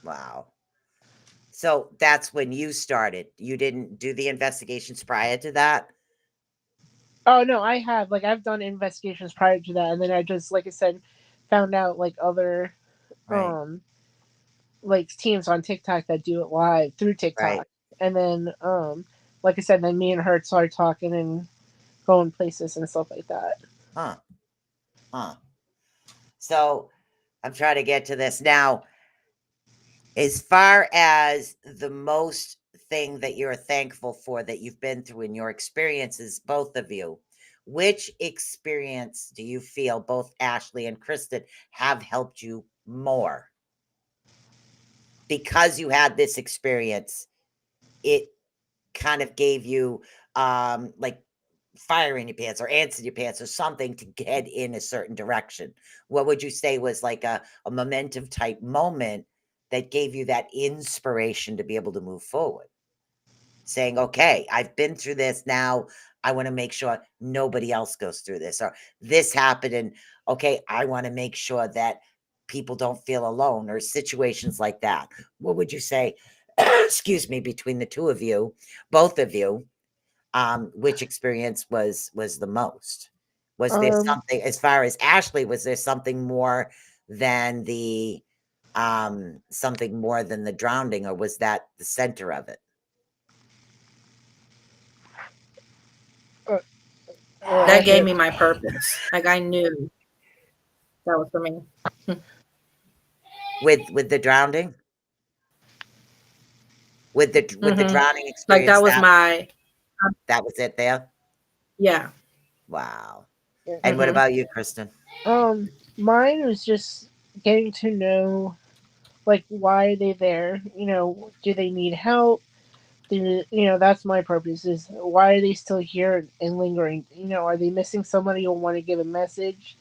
F: Wow. So that's when you started. You didn't do the investigations prior to that?
H: Oh no, I have I've done investigations prior to that, and then I just, like I said, found out like other
F: Right.
H: like teams on TikTok that do it live through TikTok.
F: Right.
H: And then like I said, then me and her started talking and going places and stuff like that.
F: Huh. So I'm trying to get to this now. As far as the most thing that you're thankful for that you've been through in your experiences, both of you, which experience do you feel both Ashley and Kristen have helped you more? Because you had this experience, it kind of gave you like fire in your pants or ants in your pants or something to get in a certain direction. What would you say was like a momentum type moment that gave you that inspiration to be able to move forward? Saying, okay, I've been through this. Now I want to make sure nobody else goes through this, or this happened. And okay, I want to make sure that people don't feel alone, or situations like that. What would you say, excuse me, between the two of you, both of you, which experience was the most? Was there something, as far as Ashley, was there something more than the drowning, or was that the center of it?
G: That gave me my purpose. Like I knew that was for me.
F: With the drowning? With the drowning experience?
G: Like that was
F: that was it there?
G: Yeah.
F: Wow. And what about you, Kristen?
H: Mine was just getting to know like why are they there? You know, do they need help? That's my purpose, is why are they still here and lingering? You know, are they missing somebody or want to give a message?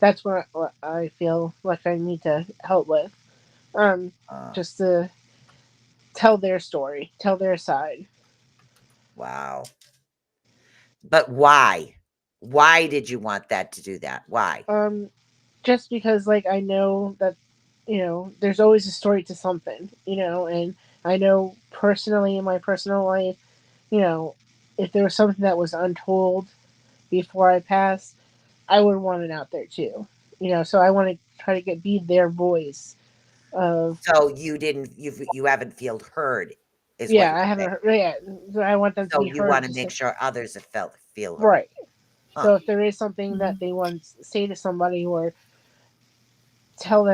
H: That's what I feel like I need to help with. Just to tell their story, tell their side.
F: Wow. But why? Why did you want that to do that? Why?
H: Just because like I know that, there's always a story to something, and I know personally in my personal life, if there was something that was untold before I passed, I would want it out there too. So I want to try to be their voice of.
F: So you haven't felt heard, is what
H: Yeah, I haven't heard. Yeah, so I want them to
F: so
H: be
F: you
H: heard.
F: want to make sure others have feel heard.
H: Right.
F: Huh.
H: So if there is something that they want to say to somebody or tell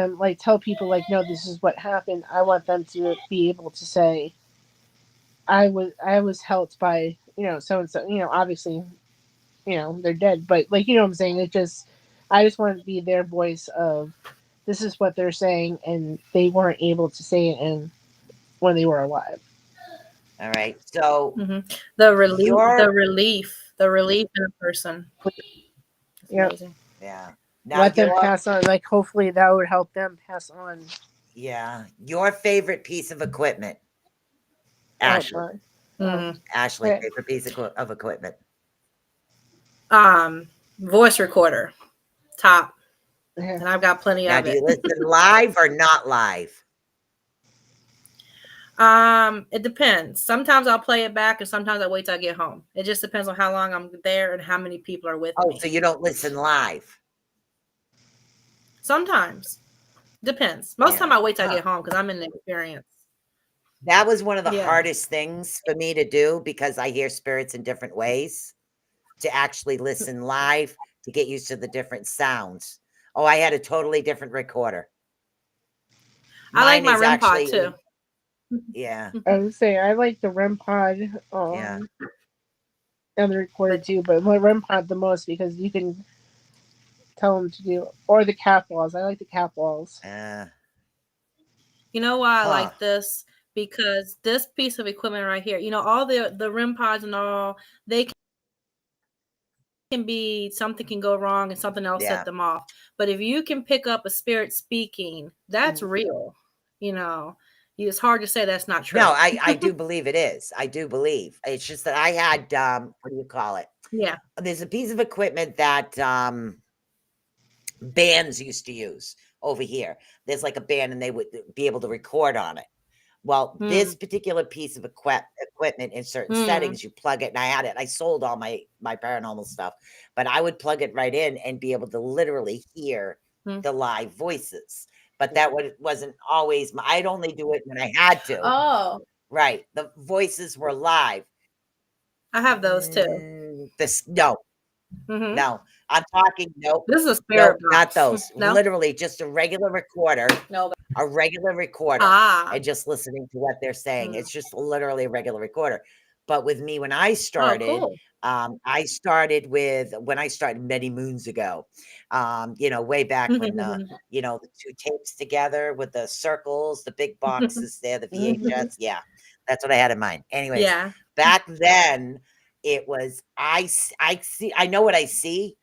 H: people like, no, this is what happened, I want them to be able to say, I was helped by, so and so, obviously, they're dead, but like, what I'm saying, I just want to be their voice of, this is what they're saying, and they weren't able to say it when they were alive.
F: All right. So
G: the relief in a person.
H: Amazing.
F: Yeah.
H: Now let them pass on. Like hopefully that would help them pass on.
F: Yeah. Your favorite piece of equipment, Ashley. Ashley, favorite piece of equipment.
G: Voice recorder, top, and I've got plenty of it.
F: Now, do you listen live or not live?
G: It depends. Sometimes I'll play it back, and sometimes I wait till I get home. It just depends on how long I'm there and how many people are with me.
F: Oh, so you don't listen live?
G: Sometimes. Depends. Most time I wait till I get home because I'm in the experience.
F: That was one of the hardest things for me to do because I hear spirits in different ways. to actually listen live to get used to the different sounds. Oh, I had a totally different recorder.
G: I like my
F: is
G: REM pod
F: actually,
G: too.
F: yeah,
H: I would say I like the REM pod
F: yeah.
H: and the recorder too, but my REM pod the most because you can tell them to do, or the cat balls. I like the cat balls.
G: You know why I
F: Huh.
G: like this? Because this piece of equipment right here, you know, all the REM pods and all, they can be, something can go wrong and something else
F: Yeah.
G: set them off. But if you can pick up a spirit speaking, that's real. You know, it's hard to say that's not true.
F: No, I do believe it is. I do believe. It's just that I had, what do you call it?
G: Yeah.
F: There's a piece of equipment that bands used to use over here. There's like a band and they would be able to record on it. Well, this particular piece of equipment in certain settings, you plug it, and I had it. I sold all my paranormal stuff, but I would plug it right in and be able to literally hear the live voices. But that wasn't always. I'd only do it when I had to.
G: Oh,
F: Right, the voices were live.
G: I have those too.
F: No, I'm talking. Nope.
G: This is a spirit
F: Nope, not
G: box.
F: those.
G: No?
F: Literally, just a regular recorder.
G: No.
F: A regular recorder, and just listening to what they're saying. It's just literally a regular recorder. But with me, when I started,
G: cool.
F: I started many moons ago. You know, way back when the two tapes together with the circles, the big boxes there, the VHS. Yeah, that's what I had in mind. Anyways, back then it was I know what I see,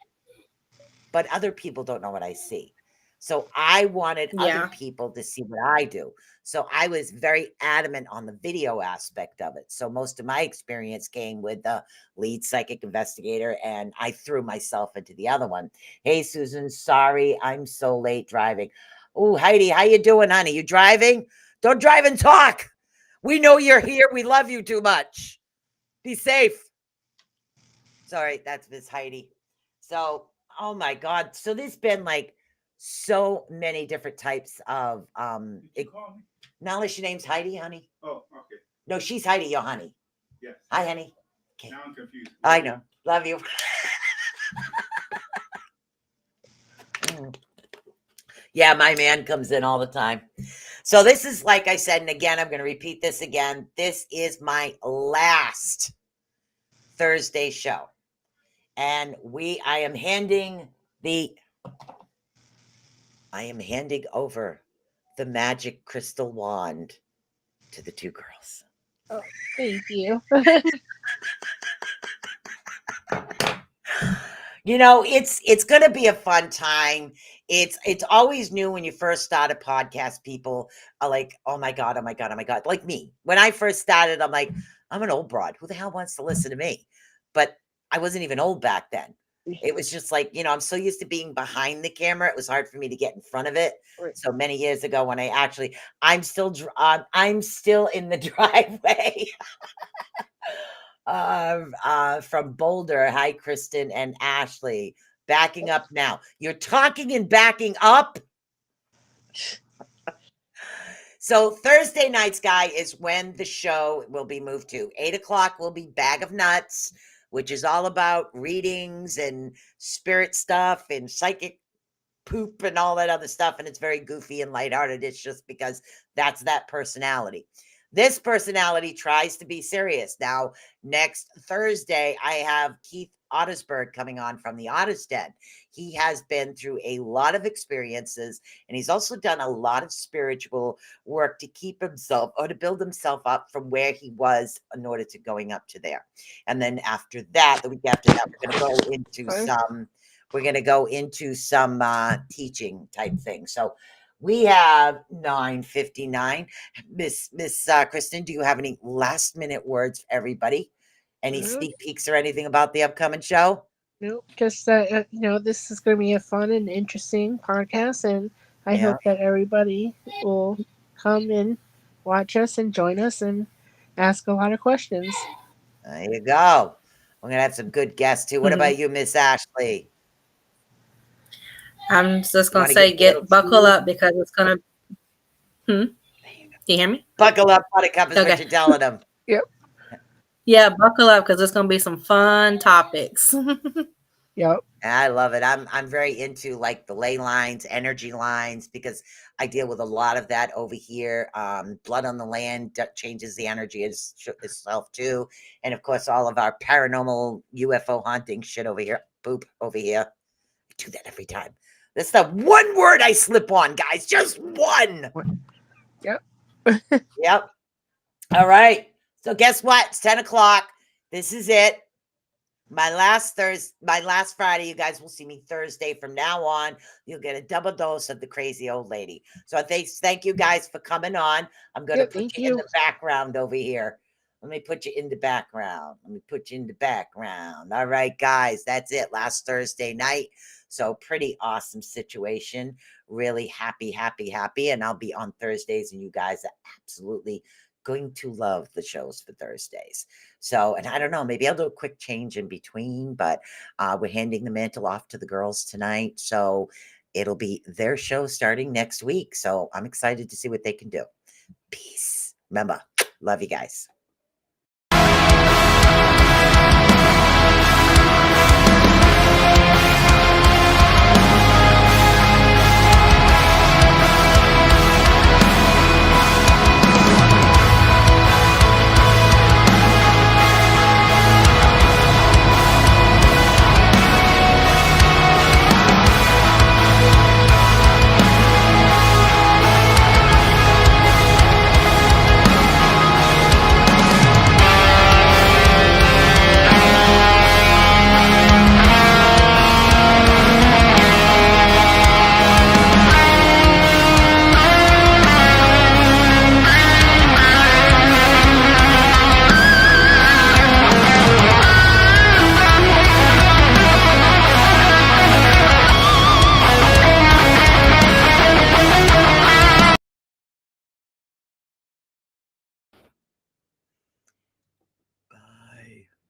F: but other people don't know what I see. So I wanted other people to see what I do. So I was very adamant on the video aspect of it. So most of my experience came with the lead psychic investigator, and I threw myself into the other one. Hey, Susan, sorry, I'm so late driving. Oh, Heidi, how you doing, honey? You driving? Don't drive and talk. We know you're here. We love you too much. Be safe. Sorry, that's Miss Heidi. So, oh my God. So there's been like so many different types of now unless your name's Heidi, honey.
I: Oh, okay.
F: No, she's Heidi, your honey.
I: Yes.
F: Hi, honey.
I: Okay. Now I'm confused.
F: I know. Love you. Yeah, my man comes in all the time. So this is, like I said, and again, I'm going to repeat this again. This is my last Thursday show. And I am handing over the magic crystal wand to the two girls.
H: Oh, thank you.
F: You know, it's going to be a fun time. It's always new when you first start a podcast. People are like, oh my God. Like me. When I first started, I'm like, I'm an old broad. Who the hell wants to listen to me? But I wasn't even old back then. It was just like, you know, I'm so used to being behind the camera. It was hard for me to get in front of it.
H: Right.
F: So many years ago when I'm still in the driveway from Boulder. Hi, Kristen and Ashley. Backing up now. You're talking and backing up. So Thursday nights, guy, is when the show will be moved to. 8:00 will be Bag of Nuts, which is all about readings and spirit stuff and psychic poop and all that other stuff. And it's very goofy and lighthearted. It's just because that's that personality. This personality tries to be serious. Now, next Thursday, I have Keith Ottersberg coming on from the Otter's Den. He has been through a lot of experiences, and he's also done a lot of spiritual work to keep himself or to build himself up from where he was in order to going up to there. And then after that, the week after that, we're going to go into some teaching type thing. So we have 9:59. Miss Kristen, do you have any last minute words for everybody? Any sneak peeks or anything about the upcoming show?
H: Nope. Just this is going to be a fun and interesting podcast, and I hope that everybody will come and watch us and join us and ask a lot of questions.
F: There you go. We're going to have some good guests too. What about you, Miss Ashley?
G: I'm just going to say, buckle up because it's going to. Do you hear me?
F: Buckle up, Buttercup, is what you're telling them.
H: Yep.
G: Yeah, buckle up because it's gonna be some fun topics.
H: Yep.
F: I love it. I'm very into like the ley lines, energy lines, because I deal with a lot of that over here. Blood on the Land changes the energy itself too, and of course all of our paranormal UFO haunting shit over here. Boop over here. I do that every time. That's the one word I slip on, guys. Just one.
H: Yep.
F: Yep. All right. So guess what? It's 10 o'clock. This is it. My last Friday, you guys will see me Thursday. From now on, you'll get a double dose of the crazy old lady. So thank you guys for coming on. I'm going to
H: Yeah,
F: put
H: thank
F: you in
H: you.
F: the background over here. Let me put you in the background. All right, guys, that's it. Last Thursday night. So pretty awesome situation. Really happy. And I'll be on Thursdays, and you guys are absolutely going to love the shows for Thursdays. So, and I don't know, maybe I'll do a quick change in between, but we're handing the mantle off to the girls tonight. So it'll be their show starting next week. So I'm excited to see what they can do. Peace. Remember, love you guys.